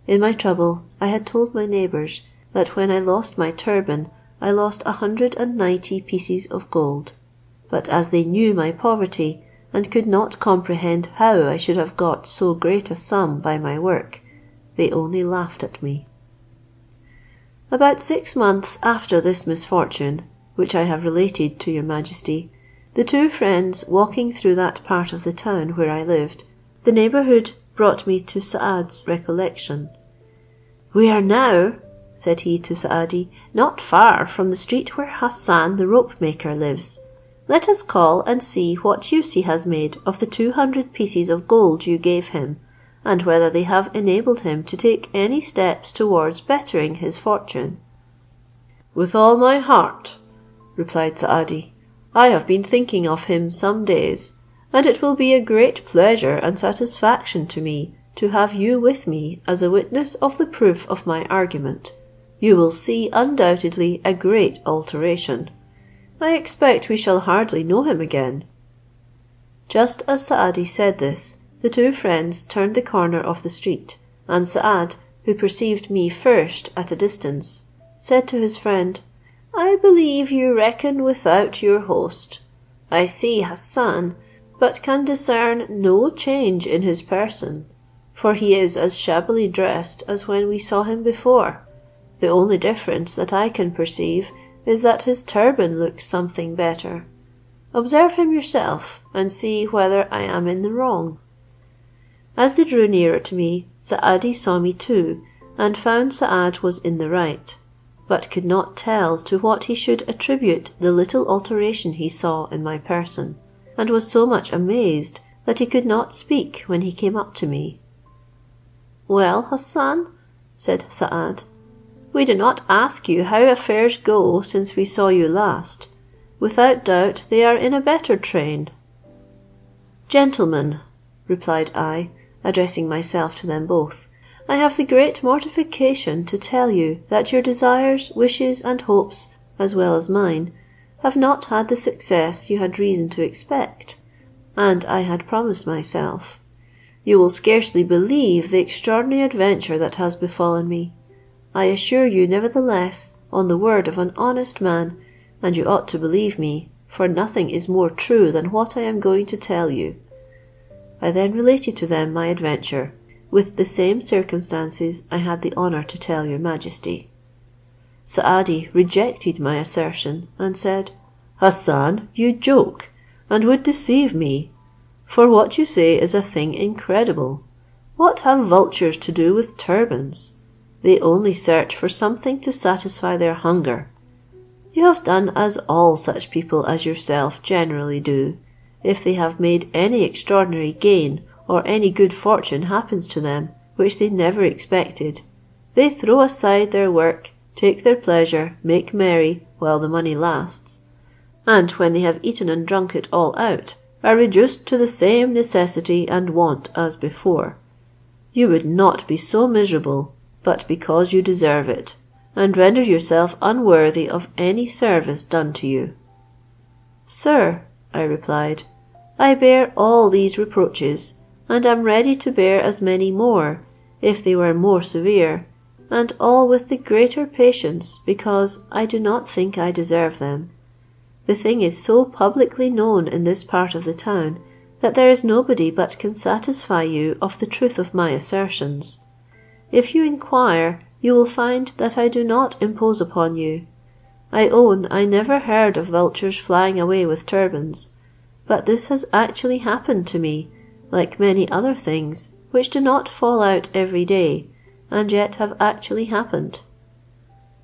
In my trouble I had told my neighbours that when I lost my turban I lost 190 pieces of gold, but as they knew my poverty, and could not comprehend how I should have got so great a sum by my work, they only laughed at me. About 6 months after this misfortune, which I have related to your majesty, the 2 friends walking through that part of the town where I lived, the neighbourhood brought me to Saad's recollection. We are now, said he to Saadi, not far from the street where Hassan the rope maker lives. Let us call and see what use he has made of the 200 pieces of gold you gave him, and whether they have enabled him to take any steps towards bettering his fortune. With all my heart, replied Saadi. I have been thinking of him some days, and it will be a great pleasure and satisfaction to me to have you with me as a witness of the proof of my argument. You will see undoubtedly a great alteration. I expect we shall hardly know him again. Just as Saadi said this, the two friends turned the corner of the street, and Saad, who perceived me first at a distance, said to his friend, "I believe you reckon without your host. I see Hassan, but can discern no change in his person, for he is as shabbily dressed as when we saw him before. The only difference that I can perceive is that his turban looks something better. Observe him yourself, and see whether I am in the wrong." As they drew nearer to me, Saadi saw me too, and found Saad was in the right, but could not tell to what he should attribute the little alteration he saw in my person, and was so much amazed that he could not speak when he came up to me. "Well, Hassan," said Saad, "we do not ask you how affairs go since we saw you last. Without doubt they are in a better train." "Gentlemen," replied I, addressing myself to them both, "I have the great mortification to tell you that your desires, wishes, and hopes, as well as mine, have not had the success you had reason to expect, and I had promised myself. You will scarcely believe the extraordinary adventure that has befallen me. I assure you, nevertheless, on the word of an honest man, and you ought to believe me, for nothing is more true than what I am going to tell you." I then related to them my adventure, with the same circumstances I had the honour to tell your majesty. Saadi rejected my assertion, and said, "Hassan, you joke, and would deceive me, for what you say is a thing incredible. What have vultures to do with turbans? They only search for something to satisfy their hunger. You have done as all such people as yourself generally do. If they have made any extraordinary gain, or any good fortune happens to them, which they never expected, they throw aside their work, take their pleasure, make merry while the money lasts, and when they have eaten and drunk it all out, are reduced to the same necessity and want as before. You would not be so miserable, but because you deserve it, and render yourself unworthy of any service done to you." "Sir," I replied, "I bear all these reproaches, and am ready to bear as many more, if they were more severe, and all with the greater patience, because I do not think I deserve them. The thing is so publicly known in this part of the town, that there is nobody but can satisfy you of the truth of my assertions. If you inquire, you will find that I do not impose upon you. I own I never heard of vultures flying away with turbans, but this has actually happened to me, like many other things, which do not fall out every day, and yet have actually happened."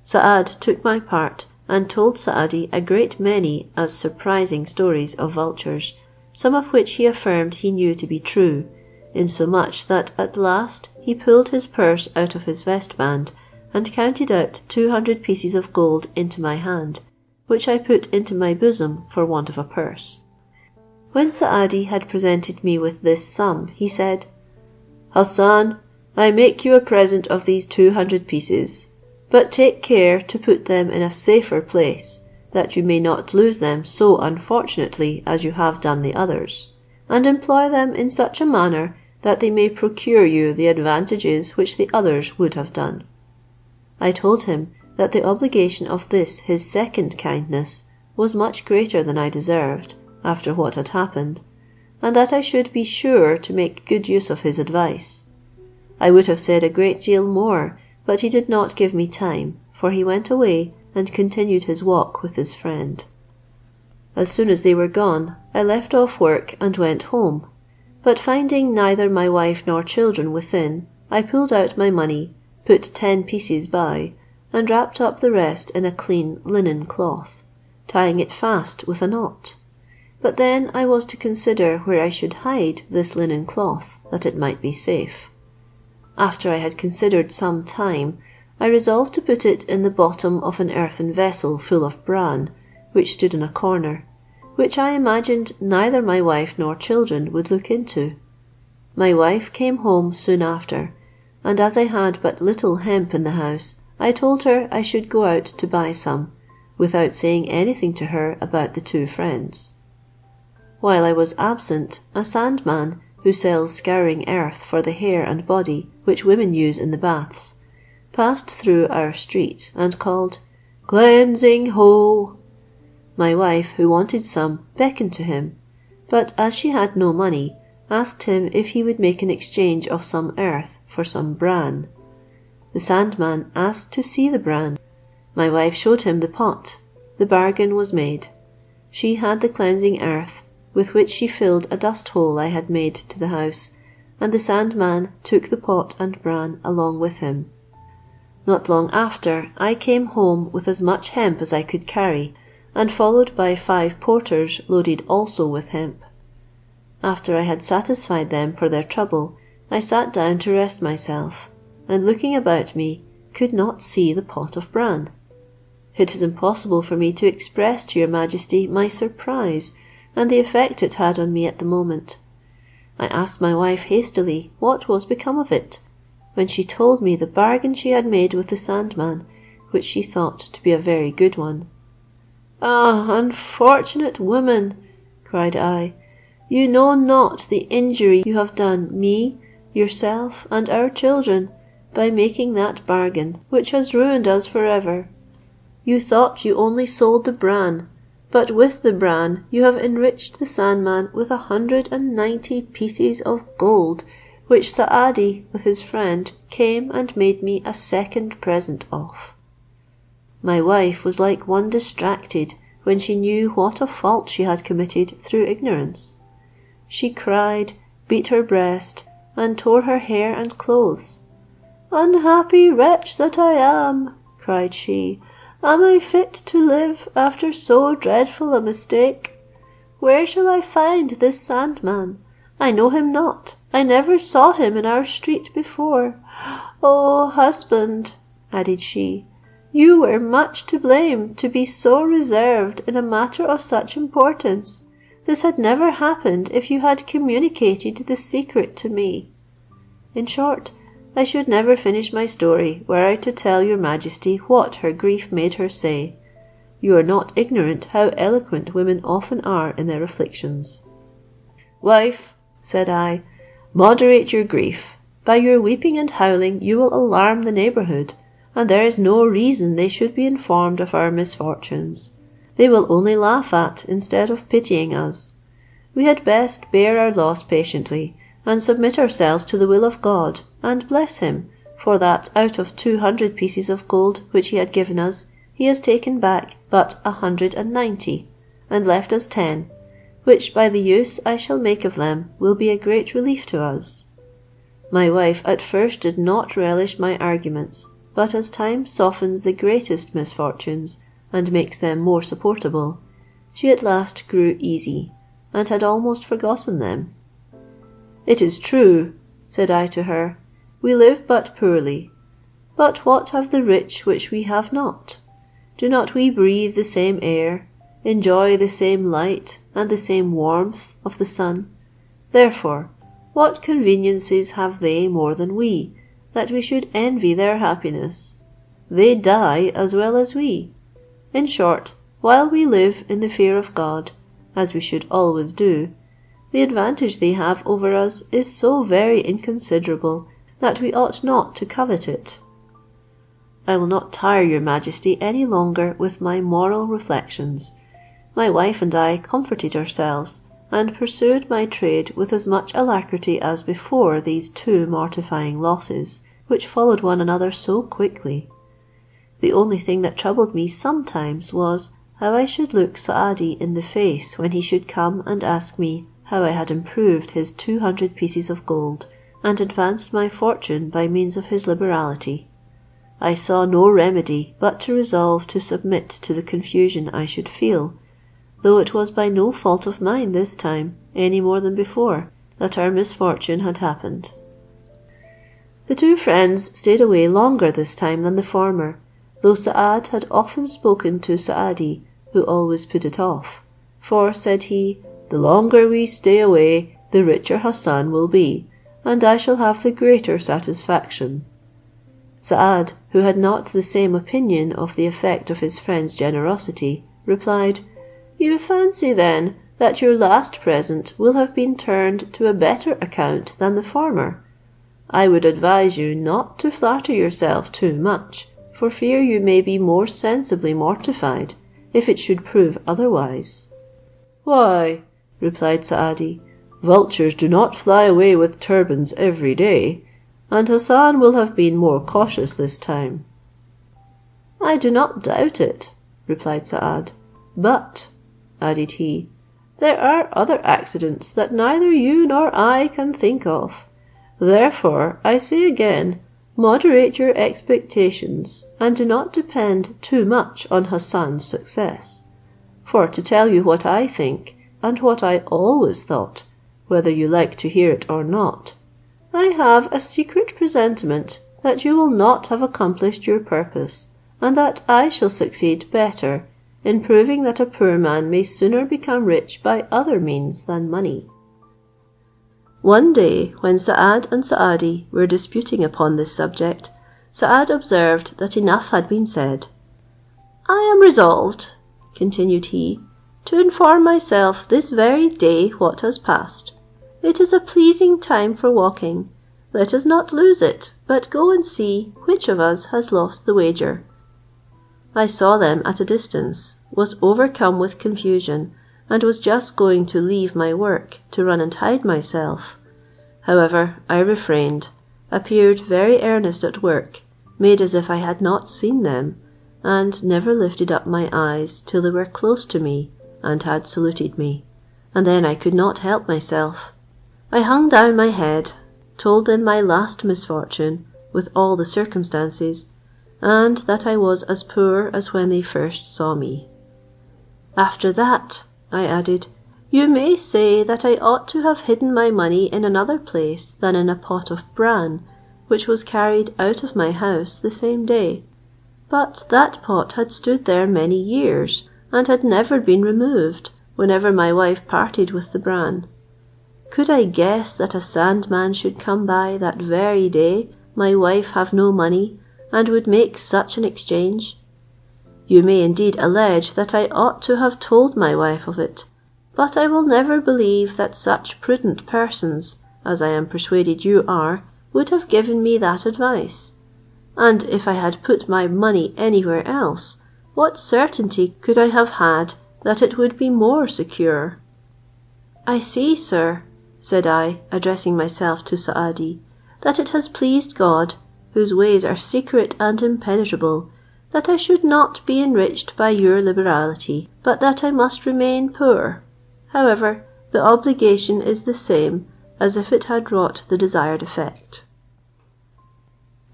Saad took my part, and told Saadi a great many as surprising stories of vultures, some of which he affirmed he knew to be true, insomuch that at last he pulled his purse out of his vestband, and counted out 200 pieces of gold into my hand, which I put into my bosom for want of a purse. When Saadi had presented me with this sum, he said, "Hassan, I make you a present of these 200 pieces, but take care to put them in a safer place, that you may not lose them so unfortunately as you have done the others, and employ them in such a manner that they may procure you the advantages which the others would have done." I told him that the obligation of this his second kindness was much greater than I deserved, after what had happened, and that I should be sure to make good use of his advice. I would have said a great deal more, but he did not give me time, for he went away and continued his walk with his friend. As soon as they were gone, I left off work and went home, but finding neither my wife nor children within, I pulled out my money, put 10 pieces by, and wrapped up the rest in a clean linen cloth, tying it fast with a knot. But then I was to consider where I should hide this linen cloth, that it might be safe. After I had considered some time, I resolved to put it in the bottom of an earthen vessel full of bran, which stood in a corner, which I imagined neither my wife nor children would look into. My wife came home soon after, and as I had but little hemp in the house, I told her I should go out to buy some, without saying anything to her about the two friends. While I was absent, a sandman, who sells scouring earth for the hair and body, which women use in the baths, passed through our street and called, "Cleansing ho!" My wife, who wanted some, beckoned to him, but as she had no money, asked him if he would make an exchange of some earth for some bran. The sandman asked to see the bran. My wife showed him the pot. The bargain was made. She had the cleansing earth, with which she filled a dust hole I had made to the house, and the sandman took the pot and bran along with him. Not long after, I came home with as much hemp as I could carry, and followed by 5 porters loaded also with hemp. After I had satisfied them for their trouble, I sat down to rest myself, and looking about me, could not see the pot of bran. It is impossible for me to express to your majesty my surprise, and the effect it had on me at the moment. I asked my wife hastily what was become of it, when she told me the bargain she had made with the sandman, which she thought to be a very good one. "Ah, unfortunate woman!" cried I, "you know not the injury you have done me, yourself, and our children, by making that bargain, which has ruined us for ever. You thought you only sold the bran, but with the bran you have enriched the sandman with 190 pieces of gold, which Saadi with his friend came and made me a second present of." My wife was like one distracted when she knew what a fault she had committed through ignorance. She cried, beat her breast, and tore her hair and clothes. "Unhappy wretch that I am," cried she, "am I fit to live after so dreadful a mistake? Where shall I find this sandman? I know him not. I never saw him in our street before. O husband," added she, "you were much to blame to be so reserved in a matter of such importance. This had never happened if you had communicated the secret to me." In short, I should never finish my story were I to tell your majesty what her grief made her say. You are not ignorant how eloquent women often are in their afflictions. "Wife," said I, "moderate your grief. By your weeping and howling you will alarm the neighbourhood, and there is no reason they should be informed of our misfortunes. They will only laugh at instead of pitying us. We had best bear our loss patiently, and submit ourselves to the will of God, and bless him, for that out of 200 pieces of gold which he had given us, he has taken back but 190, and left us 10, which by the use I shall make of them will be a great relief to us." My wife at first did not relish my arguments, but as time softens the greatest misfortunes, and makes them more supportable, she at last grew easy, and had almost forgotten them. "It is true," said I to her, "we live but poorly, but what have the rich which we have not? Do not we breathe the same air, enjoy the same light and the same warmth of the sun? Therefore, what conveniences have they more than we, that we should envy their happiness? They die as well as we. In short, while we live in the fear of God, as we should always do, the advantage they have over us is so very inconsiderable, that we ought not to covet it." I will not tire your majesty any longer with my moral reflections. My wife and I comforted ourselves, and pursued my trade with as much alacrity as before these 2 mortifying losses, which followed one another so quickly. The only thing that troubled me sometimes was, how I should look Saadi in the face when he should come and ask me how I had improved his 200 pieces of gold, and advanced my fortune by means of his liberality. I saw no remedy but to resolve to submit to the confusion I should feel, though it was by no fault of mine this time, any more than before, that our misfortune had happened. The 2 friends stayed away longer this time than the former, though Saad had often spoken to Saadi, who always put it off, for, said he, "The longer we stay away, the richer Hassan will be, and I shall have the greater satisfaction." Saad, who had not the same opinion of the effect of his friend's generosity, replied, "You fancy then that your last present will have been turned to a better account than the former. I would advise you not to flatter yourself too much, for fear you may be more sensibly mortified, if it should prove otherwise." "Why," replied Saadi, "vultures do not fly away with turbans every day, and Hassan will have been more cautious this time." "I do not doubt it," replied Saad, "but," added he, "there are other accidents that neither you nor I can think of. Therefore, I say again, moderate your expectations, and do not depend too much on Hassan's success. For to tell you what I think, and what I always thought, whether you like to hear it or not, I have a secret presentiment that you will not have accomplished your purpose, and that I shall succeed better in proving that a poor man may sooner become rich by other means than money." One day, when Saad and Saadi were disputing upon this subject, Saad observed that enough had been said. "I am resolved," continued he, "to inform myself this very day what has passed. It is a pleasing time for walking. Let us not lose it, but go and see which of us has lost the wager." I saw them at a distance, was overcome with confusion, and was just going to leave my work to run and hide myself. However, I refrained, appeared very earnest at work, made as if I had not seen them, and never lifted up my eyes till they were close to me and had saluted me, and then I could not help myself. I hung down my head, told them my last misfortune, with all the circumstances, and that I was as poor as when they first saw me. "After that," I added, "you may say that I ought to have hidden my money in another place than in a pot of bran, which was carried out of my house the same day. But that pot had stood there many years, and had never been removed, whenever my wife parted with the bran. Could I guess that a sandman should come by that very day, my wife have no money, and would make such an exchange? You may indeed allege that I ought to have told my wife of it, but I will never believe that such prudent persons, as I am persuaded you are, would have given me that advice. And if I had put my money anywhere else, what certainty could I have had that it would be more secure?" "I see, sir," said I, addressing myself to Saadi, "that it has pleased God, whose ways are secret and impenetrable, that I should not be enriched by your liberality, but that I must remain poor. However, the obligation is the same as if it had wrought the desired effect."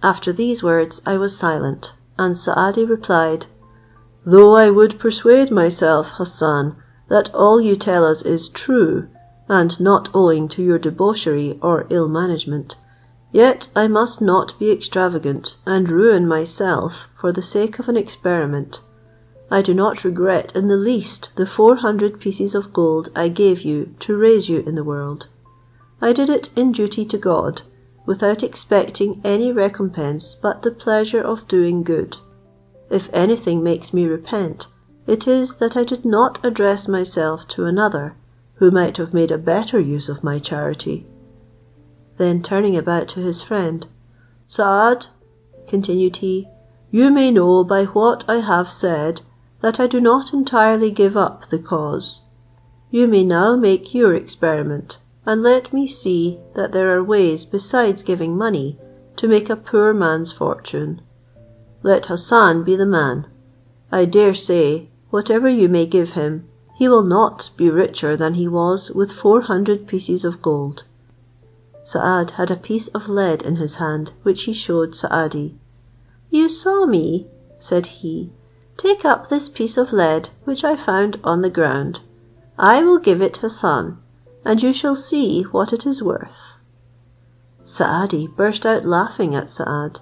After these words I was silent, and Saadi replied, "Though I would persuade myself, Hassan, that all you tell us is true, and not owing to your debauchery or ill management, yet I must not be extravagant and ruin myself for the sake of an experiment. I do not regret in the least the 400 pieces of gold I gave you to raise you in the world. I did it in duty to God, without expecting any recompense but the pleasure of doing good. If anything makes me repent, it is that I did not address myself to another, who might have made a better use of my charity." Then turning about to his friend, "Saad," continued he, "you may know by what I have said that I do not entirely give up the cause. You may now make your experiment, and let me see that there are ways besides giving money to make a poor man's fortune. Let Hassan be the man. I dare say, whatever you may give him, he will not be richer than he was with 400 pieces of gold." Saad had a piece of lead in his hand, which he showed Saadi. "You saw me," said he, "take up this piece of lead which I found on the ground. I will give it Hassan, and you shall see what it is worth." Saadi burst out laughing at Saad.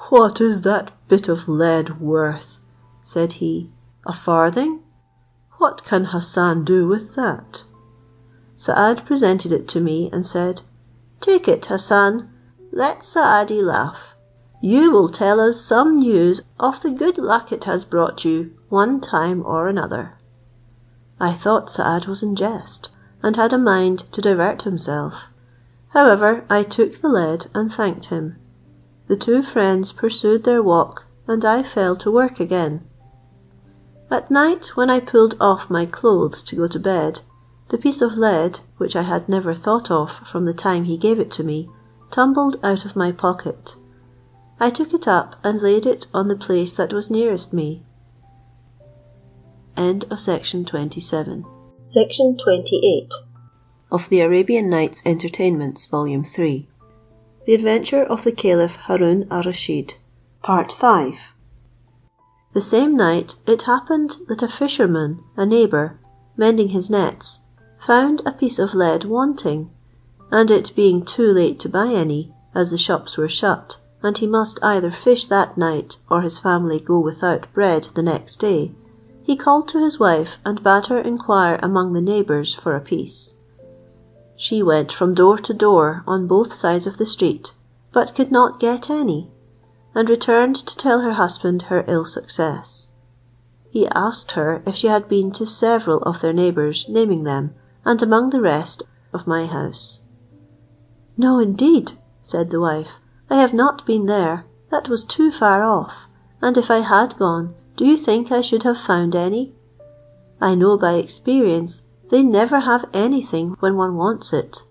"What is that bit of lead worth?" said he. "A farthing? What can Hassan do with that?" Saad presented it to me and said, "Take it, Hassan, let Saadi laugh. You will tell us some news of the good luck it has brought you one time or another." I thought Saad was in jest, and had a mind to divert himself. However, I took the lead and thanked him. The two friends pursued their walk, and I fell to work again. At night, when I pulled off my clothes to go to bed, the piece of lead, which I had never thought of from the time he gave it to me, tumbled out of my pocket. I took it up and laid it on the place that was nearest me. End of section 27. Section 28 of the Arabian Nights Entertainments, Volume 3. The Adventure of the Caliph Harun al-Rashid, Part 5. The same night it happened that a fisherman, a neighbour, mending his nets, found a piece of lead wanting, and it being too late to buy any, as the shops were shut, and he must either fish that night or his family go without bread the next day, he called to his wife and bade her inquire among the neighbours for a piece. She went from door to door on both sides of the street, but could not get any, and returned to tell her husband her ill success. He asked her if she had been to several of their neighbours, naming them, and among the rest of my house. No, indeed, said the wife, I have not been there, that was too far off, and if I had gone, do you think I should have found any? I know by experience they never have anything when one wants it.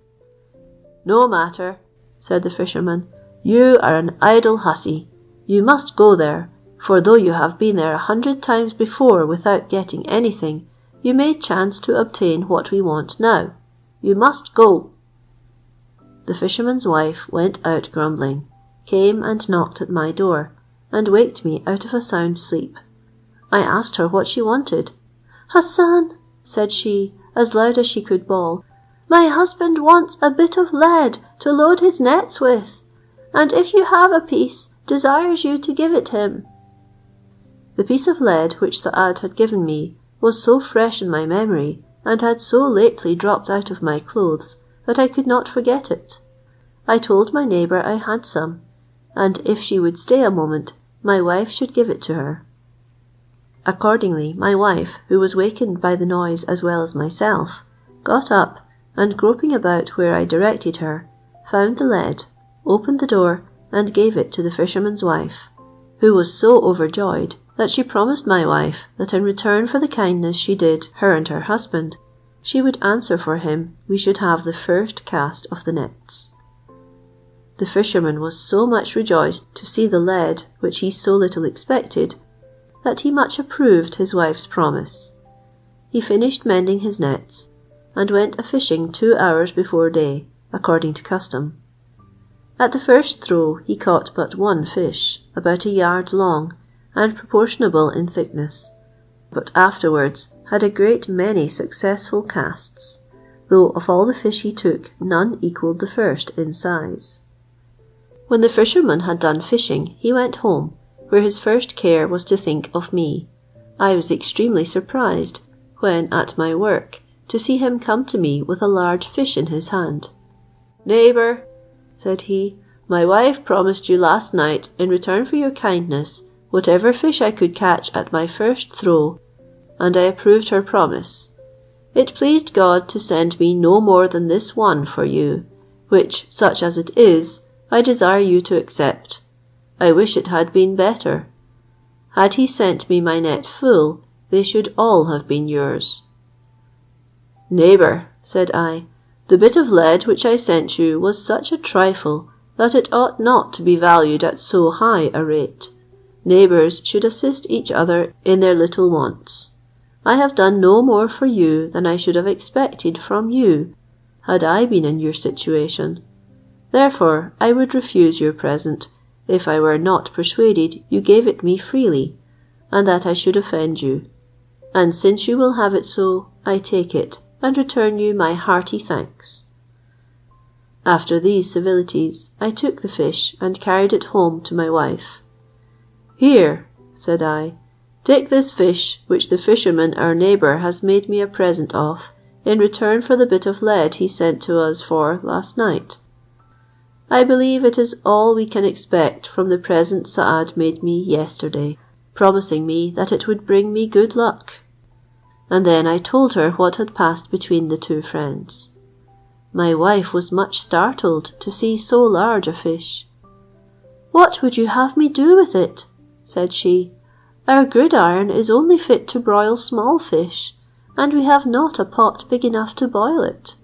No matter, said the fisherman, you are an idle hussy. You must go there, for though you have been there 100 times before without getting anything, you may chance to obtain what we want now. You must go. The fisherman's wife went out grumbling, came and knocked at my door, and waked me out of a sound sleep. I asked her what she wanted. Hassan, said she, as loud as she could bawl, my husband wants a bit of lead to load his nets with, and if you have a piece, desires you to give it him. The piece of lead which Saad had given me was so fresh in my memory, and had so lately dropped out of my clothes, that I could not forget it. I told my neighbour I had some, and if she would stay a moment, my wife should give it to her. Accordingly, my wife, who was wakened by the noise as well as myself, got up, and groping about where I directed her, found the lead, opened the door, and gave it to the fisherman's wife, who was so overjoyed that she promised my wife that in return for the kindness she did her and her husband, she would answer for him we should have the first cast of the nets. The fisherman was so much rejoiced to see the lead which he so little expected, that he much approved his wife's promise. He finished mending his nets, and went a-fishing 2 hours before day, according to custom. At the first throw he caught but one fish, about a yard long, and proportionable in thickness, but afterwards had a great many successful casts, though of all the fish he took none equalled the first in size. When the fisherman had done fishing, he went home, where his first care was to think of me. I was extremely surprised, when at my work, to see him come to me with a large fish in his hand. Neighbour, said he, my wife promised you last night, in return for your kindness, whatever fish I could catch at my first throw, and I approved her promise. It pleased God to send me no more than this one for you, which, such as it is, I desire you to accept. I wish it had been better. Had he sent me my net full, they should all have been yours. Neighbour, said I, the bit of lead which I sent you was such a trifle, that it ought not to be valued at so high a rate. Neighbours should assist each other in their little wants. I have done no more for you than I should have expected from you, had I been in your situation. Therefore I would refuse your present, if I were not persuaded you gave it me freely, and that I should offend you. And since you will have it so, I take it, and return you my hearty thanks. After these civilities, I took the fish, and carried it home to my wife. Here, said I, take this fish, which the fisherman our neighbour has made me a present of, in return for the bit of lead he sent to us for last night. I believe it is all we can expect from the present Saad made me yesterday, promising me that it would bring me good luck. and then I told her what had passed between the two friends. My wife was much startled to see so large a fish. "What would you have me do with it?" said she. "Our gridiron is only fit to broil small fish, and we have not a pot big enough to boil it."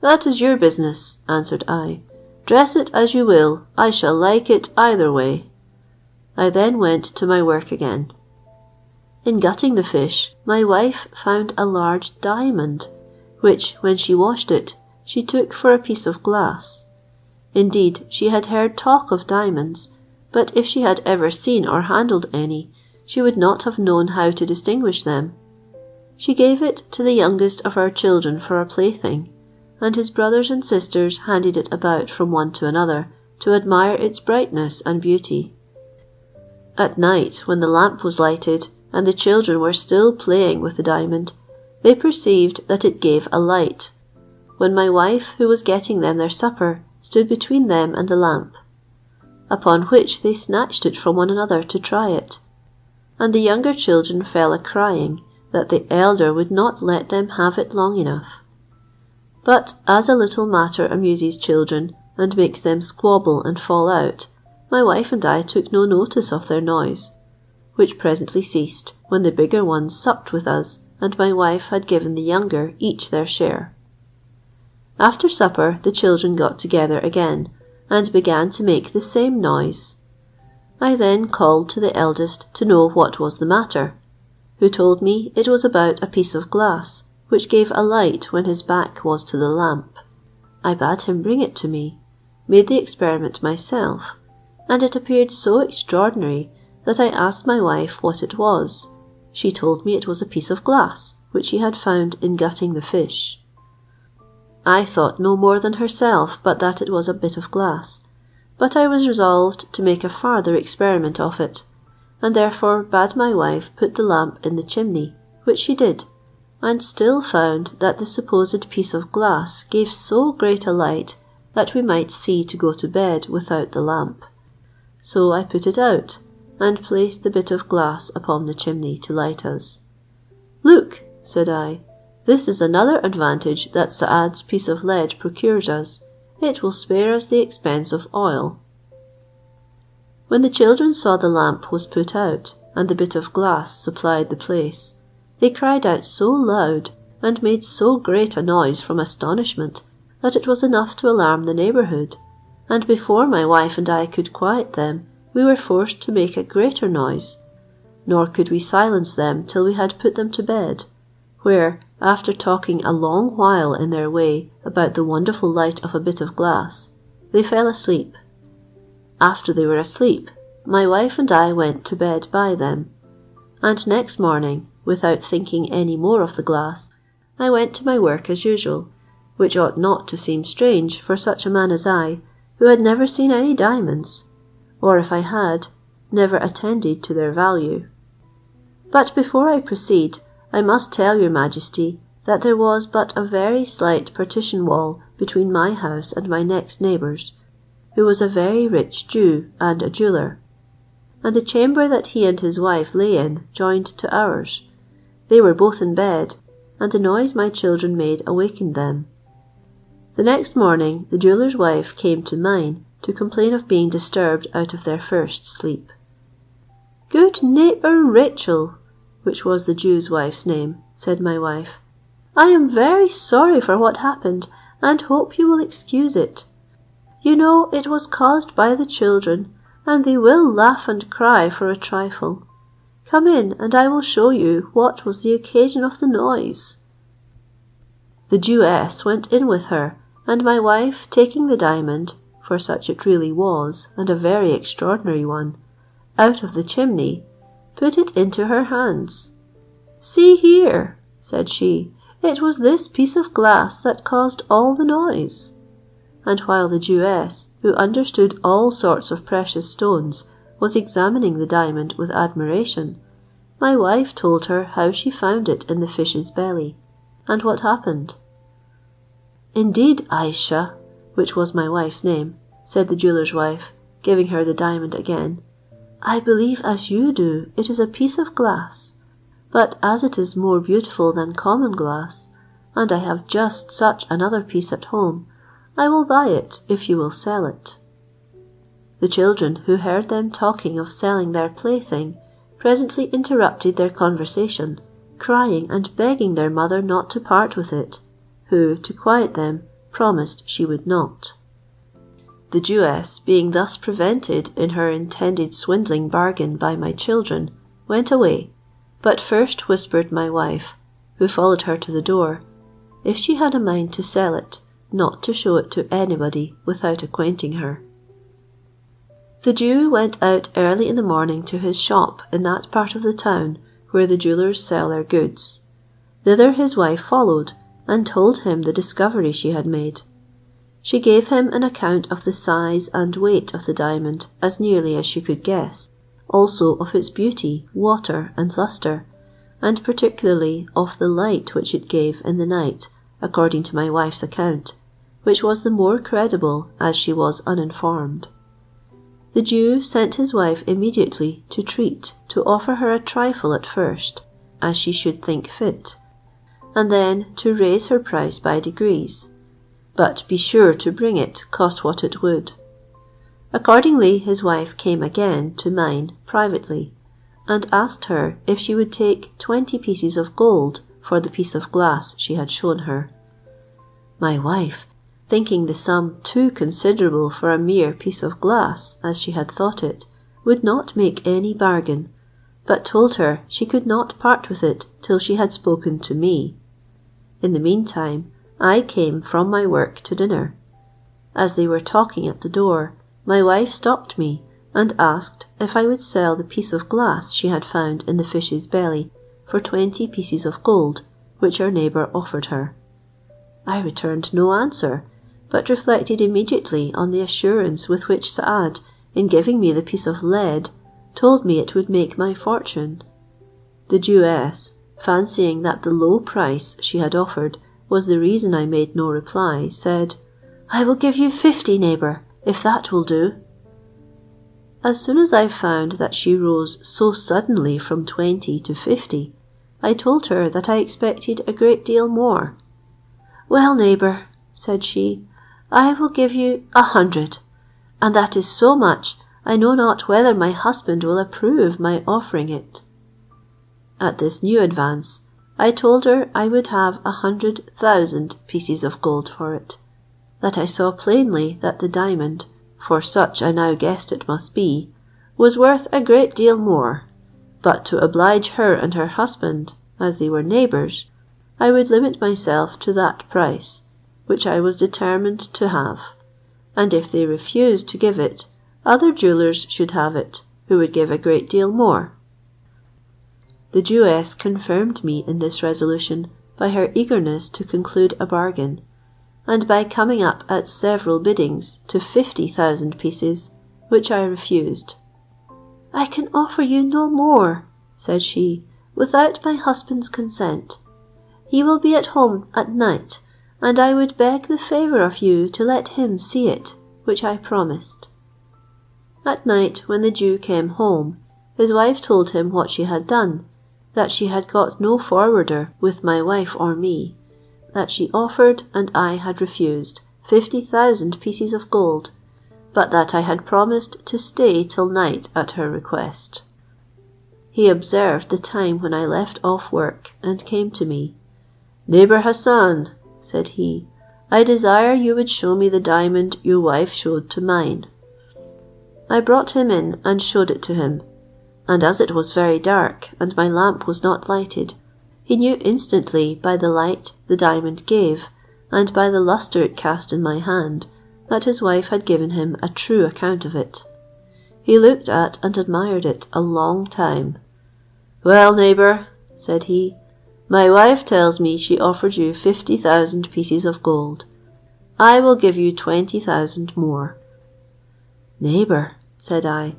"That is your business," answered I. "Dress it as you will, I shall like it either way." I then went to my work again. In gutting the fish, my wife found a large diamond, which, when she washed it, she took for a piece of glass. Indeed, she had heard talk of diamonds, but if she had ever seen or handled any, she would not have known how to distinguish them. She gave it to the youngest of our children for a plaything, and his brothers and sisters handed it about from one to another to admire its brightness and beauty. At night, when the lamp was lighted, and the children were still playing with the diamond, they perceived that it gave a light, when my wife, who was getting them their supper, stood between them and the lamp, upon which they snatched it from one another to try it, and the younger children fell a-crying that the elder would not let them have it long enough. But as a little matter amuses children, and makes them squabble and fall out, my wife and I took no notice of their noise, which presently ceased, when the bigger ones supped with us, and my wife had given the younger each their share. After supper the children got together again, and began to make the same noise. I then called to the eldest to know what was the matter, who told me it was about a piece of glass, which gave a light when his back was to the lamp. I bade him bring it to me, made the experiment myself, and it appeared so extraordinary that I asked my wife what it was. She told me it was a piece of glass, which she had found in gutting the fish. I thought no more than herself but that it was a bit of glass, but I was resolved to make a farther experiment of it, and therefore bade my wife put the lamp in the chimney, which she did, and still found that the supposed piece of glass gave so great a light that we might see to go to bed without the lamp. So I put it out, and placed the bit of glass upon the chimney to light us. "Look," said I, "this is another advantage that Saad's piece of lead procures us. It will spare us the expense of oil." When the children saw the lamp was put out, and the bit of glass supplied the place, they cried out so loud, and made so great a noise from astonishment, that it was enough to alarm the neighbourhood, and before my wife and I could quiet them, we were forced to make a greater noise, nor could we silence them till we had put them to bed, where, after talking a long while in their way about the wonderful light of a bit of glass, they fell asleep. After they were asleep, my wife and I went to bed by them, and next morning, without thinking any more of the glass, I went to my work as usual, which ought not to seem strange for such a man as I, who had never seen any diamonds, or if I had, never attended to their value. But before I proceed, I must tell your Majesty that there was but a very slight partition wall between my house and my next neighbour's, who was a very rich Jew and a jeweller, and the chamber that he and his wife lay in joined to ours. They were both in bed, and the noise my children made awakened them. The next morning the jeweller's wife came to mine to complain of being disturbed out of their first sleep. "Good neighbour Rachel," which was the Jew's wife's name, said my wife, "I am very sorry for what happened, and hope you will excuse it. You know it was caused by the children, and they will laugh and cry for a trifle. Come in, and I will show you what was the occasion of the noise." The Jewess went in with her, and my wife, taking the diamond, for such it really was, and a very extraordinary one, out of the chimney, put it into her hands. "See here," said she, "it was this piece of glass that caused all the noise." And while the Jewess, who understood all sorts of precious stones, was examining the diamond with admiration, my wife told her how she found it in the fish's belly, and what happened. "Indeed, Aisha," which was my wife's name, said the jeweller's wife, giving her the diamond again, "I believe as you do it is a piece of glass, but as it is more beautiful than common glass, and I have just such another piece at home, I will buy it if you will sell it." The children, who heard them talking of selling their plaything, presently interrupted their conversation, crying and begging their mother not to part with it, who, to quiet them, promised she would not. The Jewess, being thus prevented in her intended swindling bargain by my children, went away, but first whispered my wife, who followed her to the door, if she had a mind to sell it, not to show it to anybody without acquainting her. The Jew went out early in the morning to his shop in that part of the town where the jewellers sell their goods. Thither his wife followed, and told him the discovery she had made. She gave him an account of the size and weight of the diamond as nearly as she could guess, also of its beauty, water, and lustre, and particularly of the light which it gave in the night, according to my wife's account, which was the more credible as she was uninformed. The Jew sent his wife immediately to treat to offer her a trifle at first, as she should think fit, and then to raise her price by degrees, but be sure to bring it, cost what it would. Accordingly his wife came again to mine privately, and asked her if she would take 20 pieces of gold for the piece of glass she had shown her. My wife, thinking the sum too considerable for a mere piece of glass, as she had thought it, would not make any bargain, but told her she could not part with it till she had spoken to me. In the meantime, I came from my work to dinner. As they were talking at the door, my wife stopped me, and asked if I would sell the piece of glass she had found in the fish's belly for 20 pieces of gold, which our neighbour offered her. I returned no answer, but reflected immediately on the assurance with which Saad, in giving me the piece of lead, told me it would make my fortune. The Jewess, fancying that the low price she had offered was the reason I made no reply, said, "I will give you 50, neighbour, if that will do." As soon as I found that she rose so suddenly from 20 to 50, I told her that I expected a great deal more. "Well, neighbour," said she, "I will give you 100, and that is so much, I know not whether my husband will approve my offering it." At this new advance, I told her I would have 100,000 pieces of gold for it, that I saw plainly that the diamond, for such I now guessed it must be, was worth a great deal more, but to oblige her and her husband, as they were neighbours, I would limit myself to that price, which I was determined to have, and if they refused to give it, other jewellers should have it, who would give a great deal more. The Jewess confirmed me in this resolution by her eagerness to conclude a bargain, and by coming up at several biddings to 50,000 pieces, which I refused. "I can offer you no more," said she, "without my husband's consent. He will be at home at night, and I would beg the favour of you to let him see it, which I promised." At night, when the Jew came home, his wife told him what she had done, that she had got no forwarder with my wife or me, that she offered, and I had refused, 50,000 pieces of gold, but that I had promised to stay till night at her request. He observed the time when I left off work, and came to me. "Neighbour Hassan," said he, "I desire you would show me the diamond your wife showed to mine." I brought him in and showed it to him, and as it was very dark, and my lamp was not lighted, he knew instantly by the light the diamond gave, and by the lustre it cast in my hand, that his wife had given him a true account of it. He looked at and admired it a long time. "Well, neighbour," said he, "my wife tells me she offered you 50,000 pieces of gold. I will give you 20,000 more." "Neighbour," said I,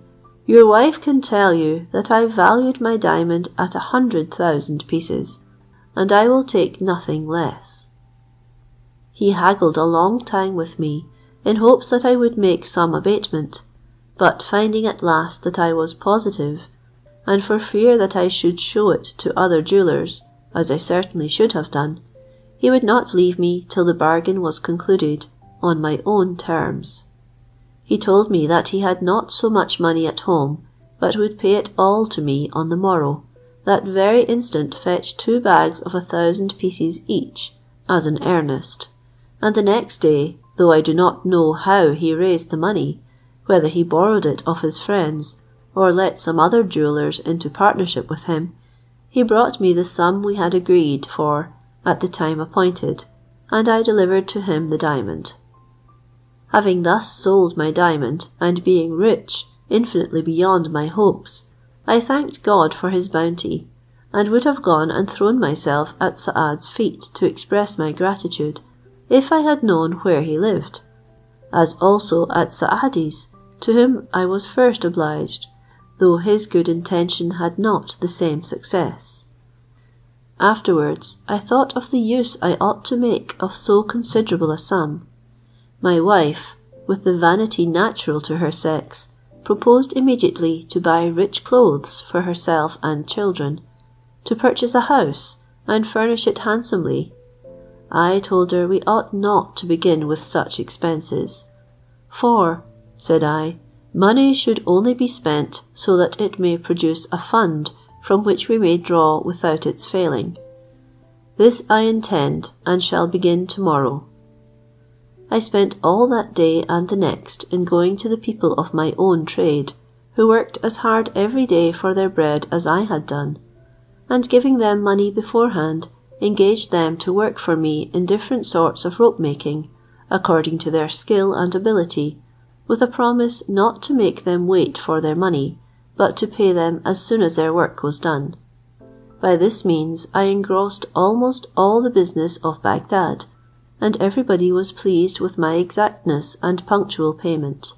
"your wife can tell you that I valued my diamond at 100,000 pieces, and I will take nothing less." He haggled a long time with me, in hopes that I would make some abatement, but finding at last that I was positive, and for fear that I should show it to other jewellers, as I certainly should have done, he would not leave me till the bargain was concluded on my own terms. He told me that he had not so much money at home, but would pay it all to me on the morrow, that very instant fetch 2 bags of 1,000 pieces each, as an earnest, and the next day, though I do not know how he raised the money, whether he borrowed it of his friends, or let some other jewellers into partnership with him, he brought me the sum we had agreed for at the time appointed, and I delivered to him the diamond. Having thus sold my diamond, and being rich infinitely beyond my hopes, I thanked God for his bounty, and would have gone and thrown myself at Saad's feet to express my gratitude, if I had known where he lived, as also at Saadi's, to whom I was first obliged, though his good intention had not the same success. Afterwards I thought of the use I ought to make of so considerable a sum. My wife, with the vanity natural to her sex, proposed immediately to buy rich clothes for herself and children, to purchase a house and furnish it handsomely. I told her we ought not to begin with such expenses, for, said I, money should only be spent so that it may produce a fund from which we may draw without its failing. This I intend, and shall begin tomorrow. I spent all that day and the next in going to the people of my own trade, who worked as hard every day for their bread as I had done, and giving them money beforehand, engaged them to work for me in different sorts of rope making, according to their skill and ability, with a promise not to make them wait for their money, but to pay them as soon as their work was done. By this means I engrossed almost all the business of Baghdad, and everybody was pleased with my exactness and punctual payment.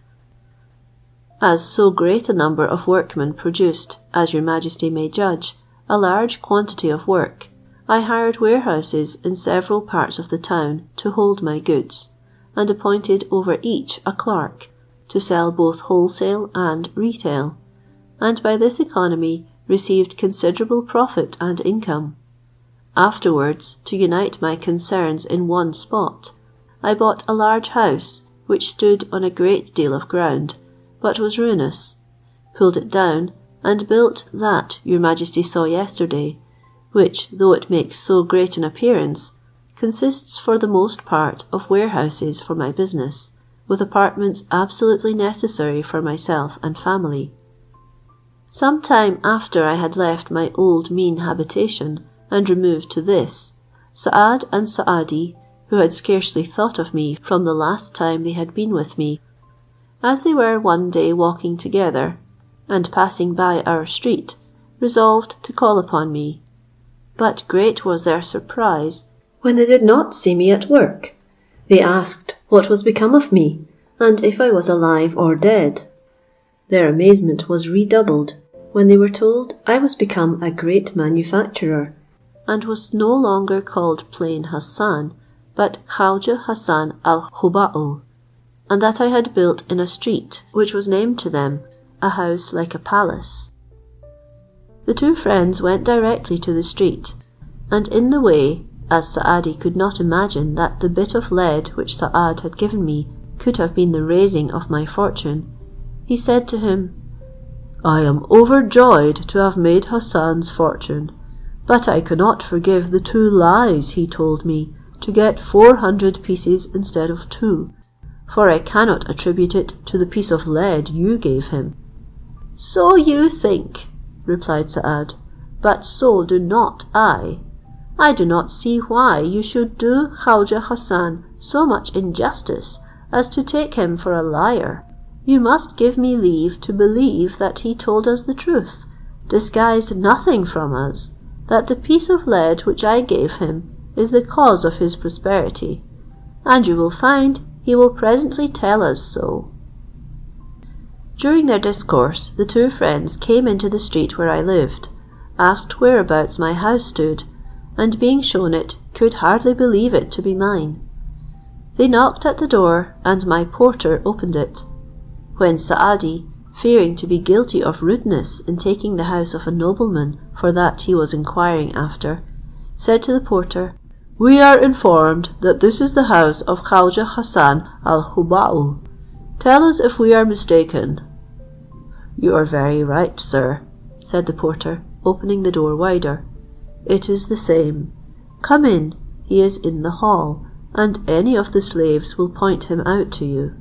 As so great a number of workmen produced, as your majesty may judge, a large quantity of work, I hired warehouses in several parts of the town to hold my goods, and appointed over each a clerk, to sell both wholesale and retail, and by this economy received considerable profit and income. Afterwards, to unite my concerns in one spot, I bought a large house, which stood on a great deal of ground, but was ruinous, pulled it down, and built that your majesty saw yesterday, which, though it makes so great an appearance, consists for the most part of warehouses for my business, with apartments absolutely necessary for myself and family. Some time after I had left my old mean habitation, and removed to this, Saad and Saadi, who had scarcely thought of me from the last time they had been with me, as they were one day walking together, and passing by our street, resolved to call upon me. But great was their surprise when they did not see me at work. They asked what was become of me, and if I was alive or dead. Their amazement was redoubled when they were told I was become a great manufacturer, and was no longer called plain Hassan, but Khawaja Hassan al-Huba'u, and that I had built in a street, which was named to them, a house like a palace. The two friends went directly to the street, and in the way, as Saadi could not imagine that the bit of lead which Saad had given me could have been the raising of my fortune, he said to him, "I am overjoyed to have made Hassan's fortune, but I cannot forgive the 2 lies he told me to get 400 pieces instead of 2, for I cannot attribute it to the piece of lead you gave him." "So you think," replied Saad, "but so do not I. I do not see why you should do Khawaja Hassan so much injustice as to take him for a liar. You must give me leave to believe that he told us the truth, disguised nothing from us, that the piece of lead which I gave him is the cause of his prosperity, and you will find he will presently tell us so." During their discourse, the two friends came into the street where I lived, asked whereabouts my house stood, and being shown it, could hardly believe it to be mine. They knocked at the door, and my porter opened it, when Saadi, fearing to be guilty of rudeness in taking the house of a nobleman for that he was inquiring after, said to the porter, "We are informed that this is the house of Khaujeh Hassan al-Huba'u. Tell us if we are mistaken." "You are very right, sir," said the porter, opening the door wider. "It is the same. Come in, he is in the hall, and any of the slaves will point him out to you."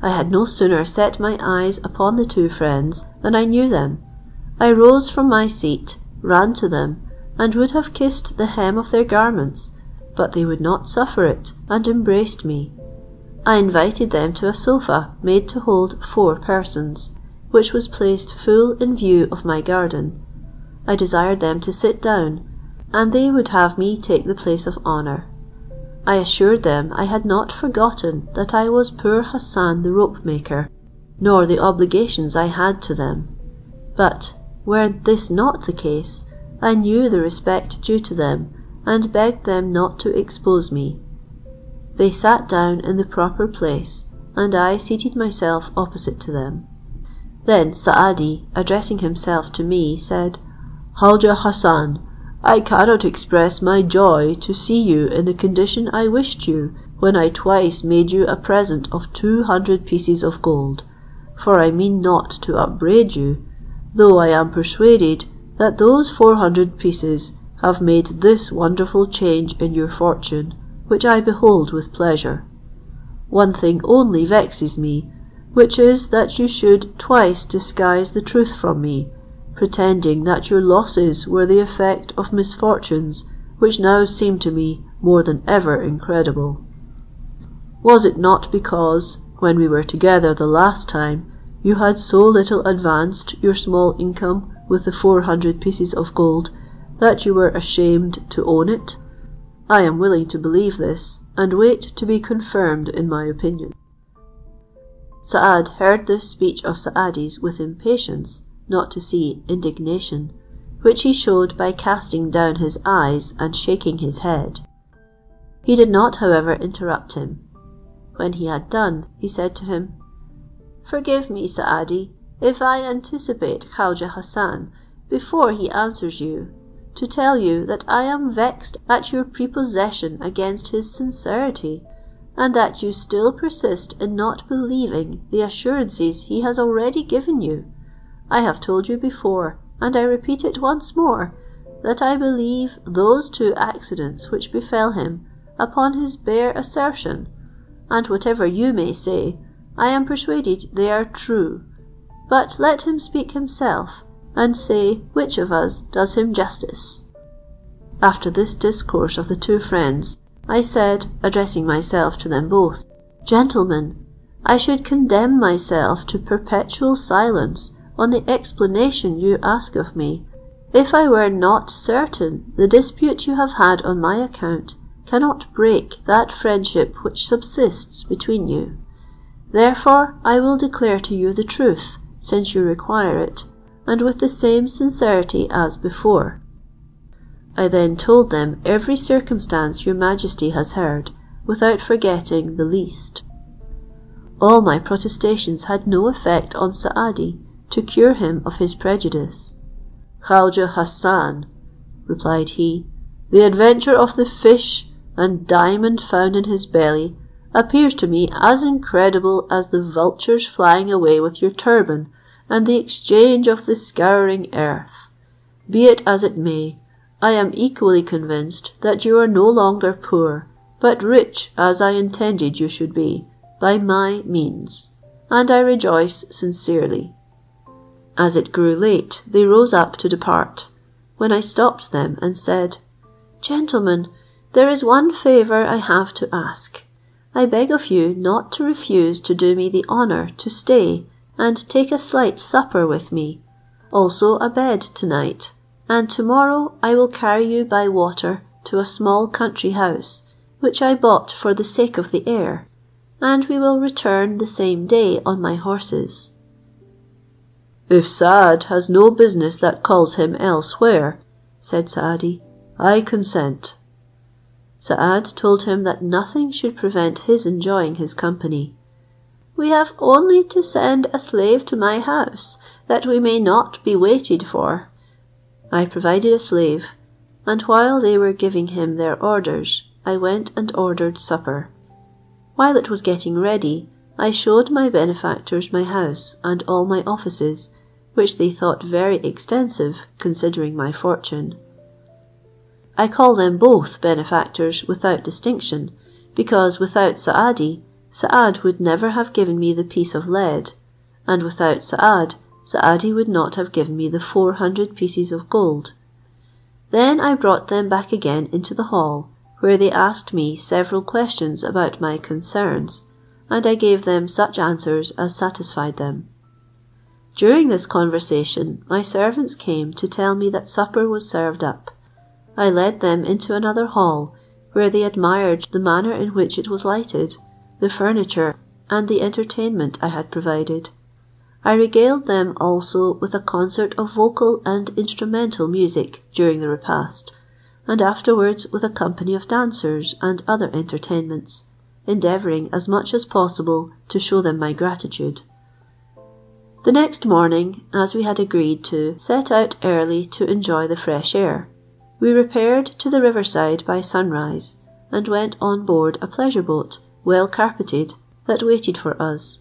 I had no sooner set my eyes upon the two friends than I knew them. I rose from my seat, ran to them, and would have kissed the hem of their garments, but they would not suffer it, and embraced me. I invited them to a sofa made to hold 4 persons, which was placed full in view of my garden. I desired them to sit down, and they would have me take the place of honour. I assured them I had not forgotten that I was poor Hassan the rope maker, nor the obligations I had to them. But, were this not the case, I knew the respect due to them, and begged them not to expose me. They sat down in the proper place, and I seated myself opposite to them. Then Saadi, addressing himself to me, said, "Khaujeh Hassan, I cannot express my joy to see you in the condition I wished you when I twice made you a present of 200 pieces of gold, for I mean not to upbraid you, though I am persuaded that those 400 pieces have made this wonderful change in your fortune, which I behold with pleasure. One thing only vexes me, which is that you should twice disguise the truth from me, pretending that your losses were the effect of misfortunes which now seem to me more than ever incredible. Was it not because, when we were together the last time, you had so little advanced your small income with the 400 pieces of gold, that you were ashamed to own it? I am willing to believe this, and wait to be confirmed in my opinion." Saad heard this speech of Saadi's with impatience, not to see indignation, which he showed by casting down his eyes and shaking his head. He did not, however, interrupt him. When he had done, he said to him, "Forgive me, Saadi, if I anticipate Khaujeh Hassan before he answers you, to tell you that I am vexed at your prepossession against his sincerity, and that you still persist in not believing the assurances he has already given you. I have told you before, and I repeat it once more, that I believe those 2 accidents which befell him upon his bare assertion, and whatever you may say, I am persuaded they are true. But let him speak himself, and say which of us does him justice." After this discourse of the 2 friends, I said, addressing myself to them both, "Gentlemen, I should condemn myself to perpetual silence on the explanation you ask of me, if I were not certain the dispute you have had on my account cannot break that friendship which subsists between you. Therefore I will declare to you the truth, since you require it, and with the same sincerity as before." I then told them every circumstance your Majesty has heard, without forgetting the least. All my protestations had no effect on Saadi to cure him of his prejudice. "Khaujeh Hassan," replied he, "the adventure of the fish and diamond found in his belly appears to me as incredible as the vultures flying away with your turban, and the exchange of the scouring earth. Be it as it may, I am equally convinced that you are no longer poor, but rich as I intended you should be, by my means, and I rejoice sincerely." As it grew late, they rose up to depart, when I stopped them and said, "Gentlemen, there is one favour I have to ask. I beg of you not to refuse to do me the honour to stay and take a slight supper with me, also a bed tonight, and tomorrow I will carry you by water to a small country house, which I bought for the sake of the air, and we will return the same day on my horses." "If Saad has no business that calls him elsewhere," said Saadi, "I consent." Saad told him that nothing should prevent his enjoying his company. we have only to send a slave to my house, that we may not be waited for." I provided a slave, and while they were giving him their orders, I went and ordered supper. While it was getting ready, I showed my benefactors my house and all my offices, which they thought very extensive considering my fortune. I call them both benefactors without distinction, because without Saadi, Saad would never have given me the piece of lead, and without Saad, Saadi would not have given me the 400 pieces of gold. Then I brought them back again into the hall, where they asked me several questions about my concerns, and I gave them such answers as satisfied them. During this conversation, my servants came to tell me that supper was served up. I led them into another hall, where they admired the manner in which it was lighted, the furniture, and the entertainment I had provided. I regaled them also with a concert of vocal and instrumental music during the repast, and afterwards with a company of dancers and other entertainments, endeavouring as much as possible to show them my gratitude. The next morning, as we had agreed to set out early to enjoy the fresh air, we repaired to the riverside by sunrise, and went on board a pleasure boat, well carpeted, that waited for us,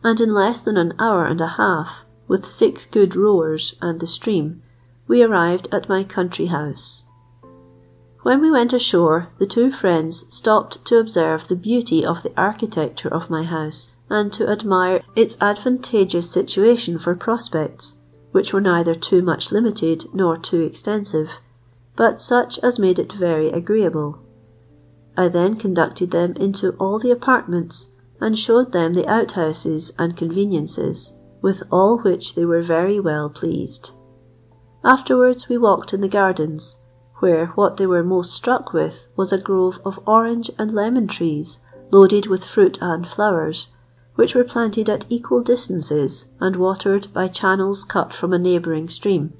and in less than an hour and a half, with 6 good rowers and the stream, we arrived at my country house. When we went ashore, the 2 friends stopped to observe the beauty of the architecture of my house, and to admire its advantageous situation for prospects, which were neither too much limited nor too extensive, but such as made it very agreeable. I then conducted them into all the apartments, and showed them the outhouses and conveniences, with all which they were very well pleased. Afterwards we walked in the gardens, where what they were most struck with was a grove of orange and lemon trees, loaded with fruit and flowers, which were planted at equal distances and watered by channels cut from a neighbouring stream.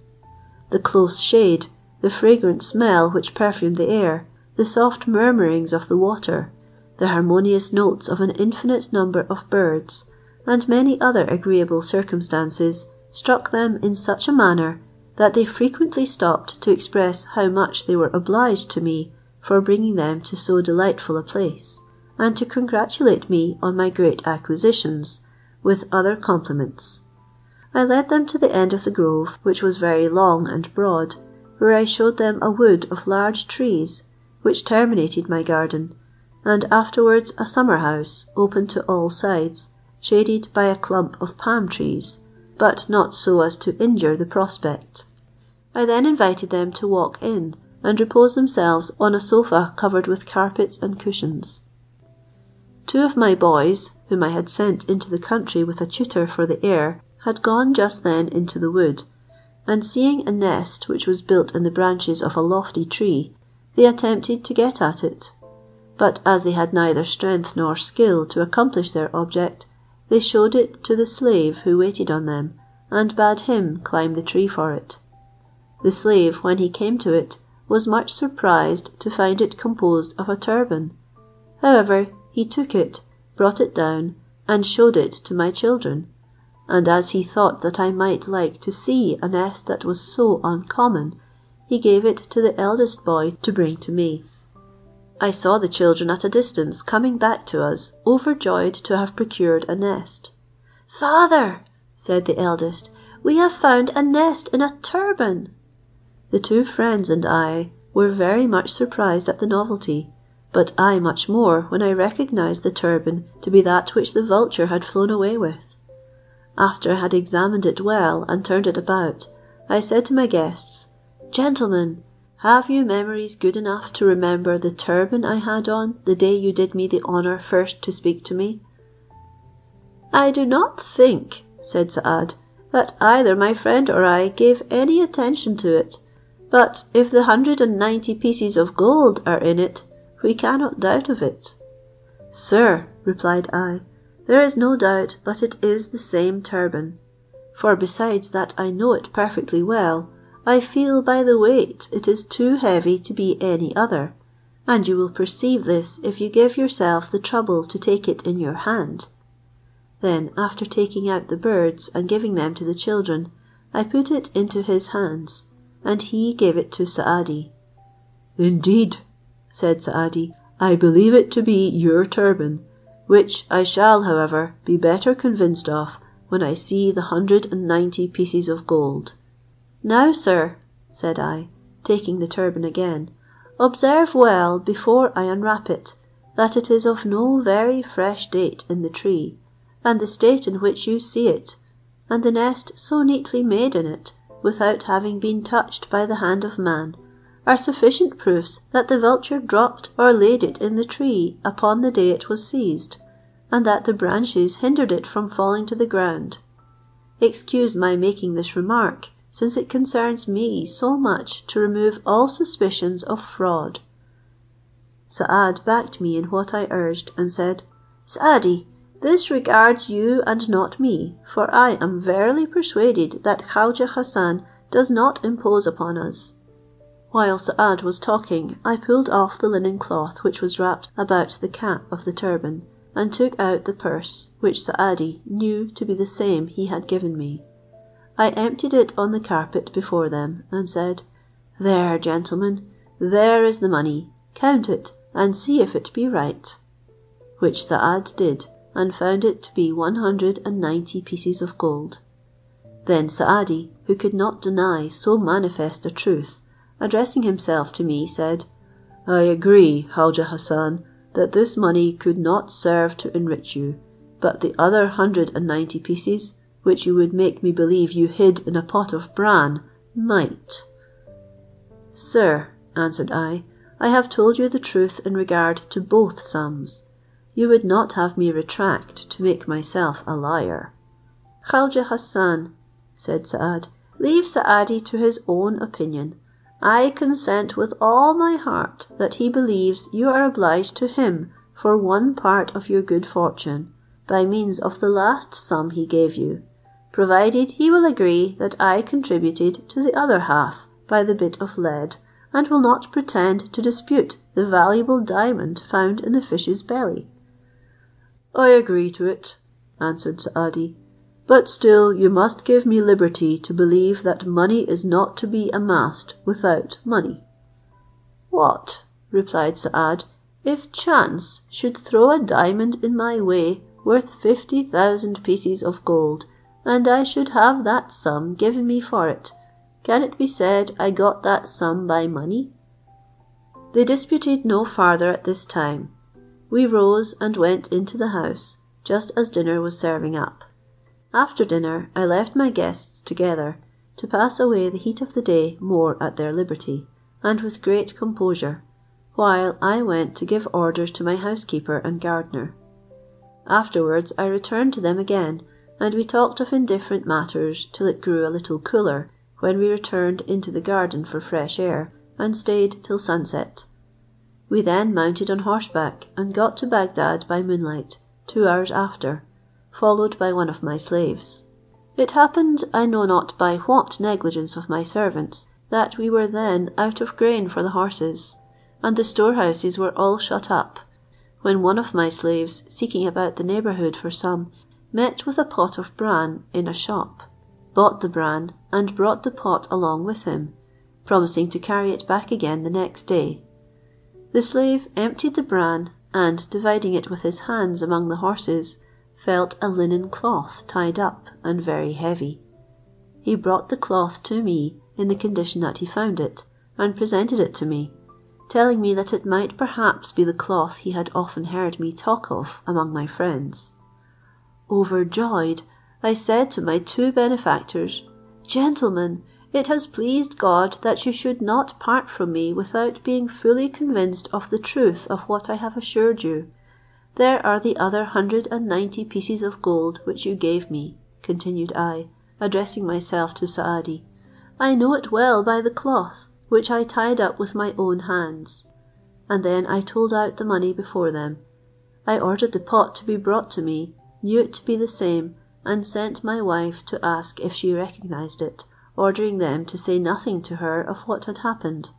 The close shade, the fragrant smell which perfumed the air, the soft murmurings of the water, the harmonious notes of an infinite number of birds, and many other agreeable circumstances, struck them in such a manner that they frequently stopped to express how much they were obliged to me for bringing them to so delightful a place, and to congratulate me on my great acquisitions, with other compliments. I led them to the end of the grove, which was very long and broad, where I showed them a wood of large trees, which terminated my garden, and afterwards a summer house, open to all sides, shaded by a clump of palm trees, but not so as to injure the prospect. I then invited them to walk in, and repose themselves on a sofa covered with carpets and cushions. 2 of my boys, whom I had sent into the country with a tutor for the air, had gone just then into the wood, and seeing a nest which was built in the branches of a lofty tree, they attempted to get at it, but as they had neither strength nor skill to accomplish their object, they showed it to the slave who waited on them, and bade him climb the tree for it. The slave, when he came to it, was much surprised to find it composed of a turban. However, he took it, brought it down, and showed it to my children, and as he thought that I might like to see a nest that was so uncommon, he gave it to the eldest boy to bring to me. I saw the children at a distance coming back to us, overjoyed to have procured a nest. "Father," said the eldest, "we have found a nest in a turban." The 2 friends and I were very much surprised at the novelty, but I much more when I recognized the turban to be that which the vulture had flown away with. After I had examined it well and turned it about, I said to my guests, "Gentlemen, have you memories good enough to remember the turban I had on the day you did me the honour first to speak to me?" "I do not think," said Saad, "that either my friend or I gave any attention to it, but if the 190 pieces of gold are in it, we cannot doubt of it." "Sir," replied I, "there is no doubt but it is the same turban; for besides that I know it perfectly well, I feel by the weight it is too heavy to be any other, and you will perceive this if you give yourself the trouble to take it in your hand." Then, after taking out the birds and giving them to the children, I put it into his hands, and he gave it to Saadi. "Indeed," said Saadi, "I believe it to be your turban, which I shall, however, be better convinced of when I see the 190 pieces of gold." "Now, sir," said I, taking the turban again, "observe well, before I unwrap it, that it is of no very fresh date in the tree, and the state in which you see it, and the nest so neatly made in it, without having been touched by the hand of man, are sufficient proofs that the vulture dropped or laid it in the tree upon the day it was seized, and that the branches hindered it from falling to the ground. Excuse my making this remark, since it concerns me so much to remove all suspicions of fraud." Saad backed me in what I urged, and said, "Saadi, this regards you and not me, for I am verily persuaded that Khaujeh Hassan does not impose upon us." While Saad was talking, I pulled off the linen cloth which was wrapped about the cap of the turban, and took out the purse, which Saadi knew to be the same he had given me. I emptied it on the carpet before them, and said, "There, gentlemen, there is the money, count it, and see if it be right," which Saad did, and found it to be 190 pieces of gold. Then Saadi, who could not deny so manifest a truth, addressing himself to me, said, "I agree, Khaujeh Hassan, that this money could not serve to enrich you, but the other 190 pieces, which you would make me believe you hid in a pot of bran, might." "Sir," answered I have told you the truth in regard to both sums. You would not have me retract to make myself a liar." "Khaujeh Hassan," said Saad, "leave Saadi to his own opinion. I consent with all my heart that he believes you are obliged to him for one part of your good fortune, by means of the last sum he gave you, provided he will agree that I contributed to the other half by the bit of lead, and will not pretend to dispute the valuable diamond found in the fish's belly." "I agree to it," answered Saadi, "but still you must give me liberty to believe that money is not to be amassed without money." "What," replied Saad, "if chance should throw a diamond in my way worth 50,000 pieces of gold, and I should have that sum given me for it? Can it be said I got that sum by money?" They disputed no farther at this time. We rose and went into the house, just as dinner was serving up. After dinner I left my guests together, to pass away the heat of the day more at their liberty, and with great composure, while I went to give orders to my housekeeper and gardener. Afterwards I returned to them again, and we talked of indifferent matters till it grew a little cooler, when we returned into the garden for fresh air, and stayed till sunset. We then mounted on horseback, and got to Bagdad by moonlight, 2 hours after, followed by one of my slaves. It happened, I know not by what negligence of my servants, that we were then out of grain for the horses, and the storehouses were all shut up, when one of my slaves, seeking about the neighbourhood for some, met with a pot of bran in a shop, bought the bran, and brought the pot along with him, promising to carry it back again the next day. The slave emptied the bran, and dividing it with his hands among the horses, felt a linen cloth tied up and very heavy. He brought the cloth to me in the condition that he found it, and presented it to me, telling me that it might perhaps be the cloth he had often heard me talk of among my friends. Overjoyed, I said to my 2 benefactors, "Gentlemen, it has pleased God that you should not part from me without being fully convinced of the truth of what I have assured you. There are the other 190 pieces of gold which you gave me," continued I, addressing myself to Saadi. "I know it well by the cloth, which I tied up with my own hands." And then I told out the money before them. I ordered the pot to be brought to me, knew it to be the same, and sent my wife to ask if she recognized it, ordering them to say nothing to her of what had happened.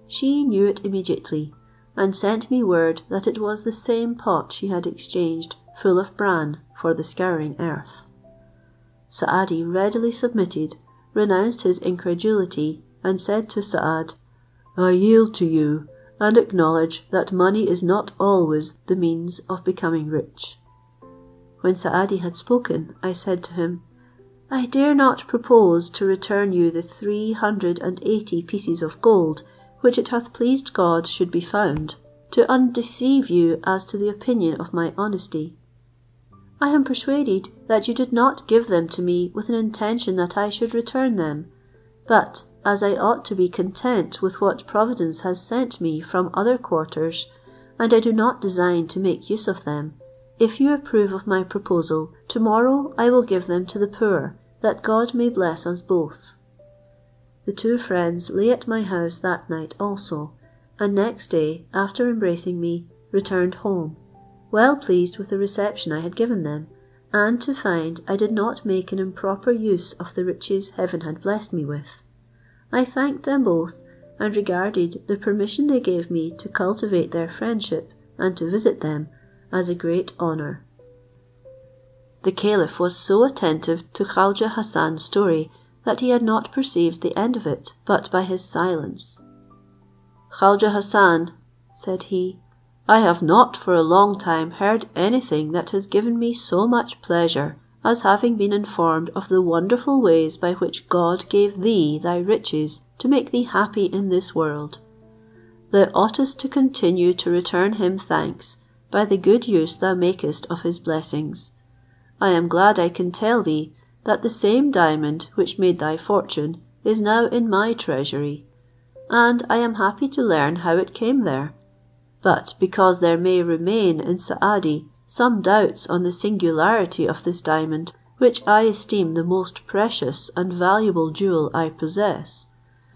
She knew it immediately, and sent me word that it was the same pot she had exchanged full of bran for the scouring earth. Saadi readily submitted, renounced his incredulity, and said to Saad, I yield to you, and acknowledge that money is not always the means of becoming rich. When Saadi had spoken, I said to him, I dare not propose to return you the 380 pieces of gold, which it hath pleased God should be found, to undeceive you as to the opinion of my honesty. I am persuaded that you did not give them to me with an intention that I should return them, but as I ought to be content with what Providence has sent me from other quarters, and I do not design to make use of them, if you approve of my proposal, tomorrow I will give them to the poor, that God may bless us both. The two friends lay at my house that night also, and next day, after embracing me, returned home, well pleased with the reception I had given them, and to find I did not make an improper use of the riches heaven had blessed me with. I thanked them both, and regarded the permission they gave me to cultivate their friendship and to visit them as a great honour. The Caliph was so attentive to Khaujeh Hassan's story that he had not perceived the end of it but by his silence. Khaujeh Hassan, said he, I have not for a long time heard anything that has given me so much pleasure as having been informed of the wonderful ways by which God gave thee thy riches to make thee happy in this world. Thou oughtest to continue to return him thanks by the good use thou makest of his blessings. I am glad I can tell thee that the same diamond which made thy fortune is now in my treasury, and I am happy to learn how it came there. But because there may remain in Saadi some doubts on the singularity of this diamond, which I esteem the most precious and valuable jewel I possess,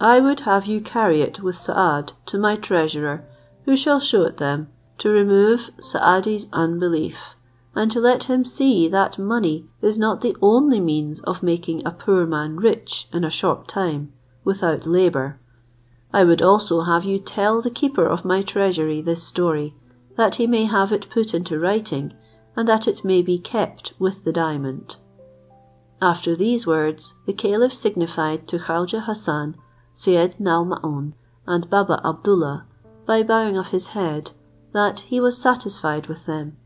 I would have you carry it with Saad to my treasurer, who shall show it them, to remove Saadi's unbelief, and to let him see that money is not the only means of making a poor man rich in a short time, without labour. I would also have you tell the keeper of my treasury this story, that he may have it put into writing, and that it may be kept with the diamond. After these words, the caliph signified to Khaujeh Hassan, Syed Nalmaun, and Baba Abdullah, by bowing of his head, that he was satisfied with them.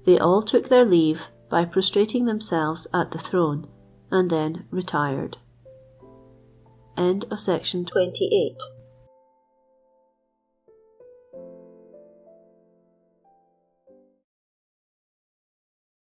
They all took their leave by prostrating themselves at the throne, and then retired. End of section 28.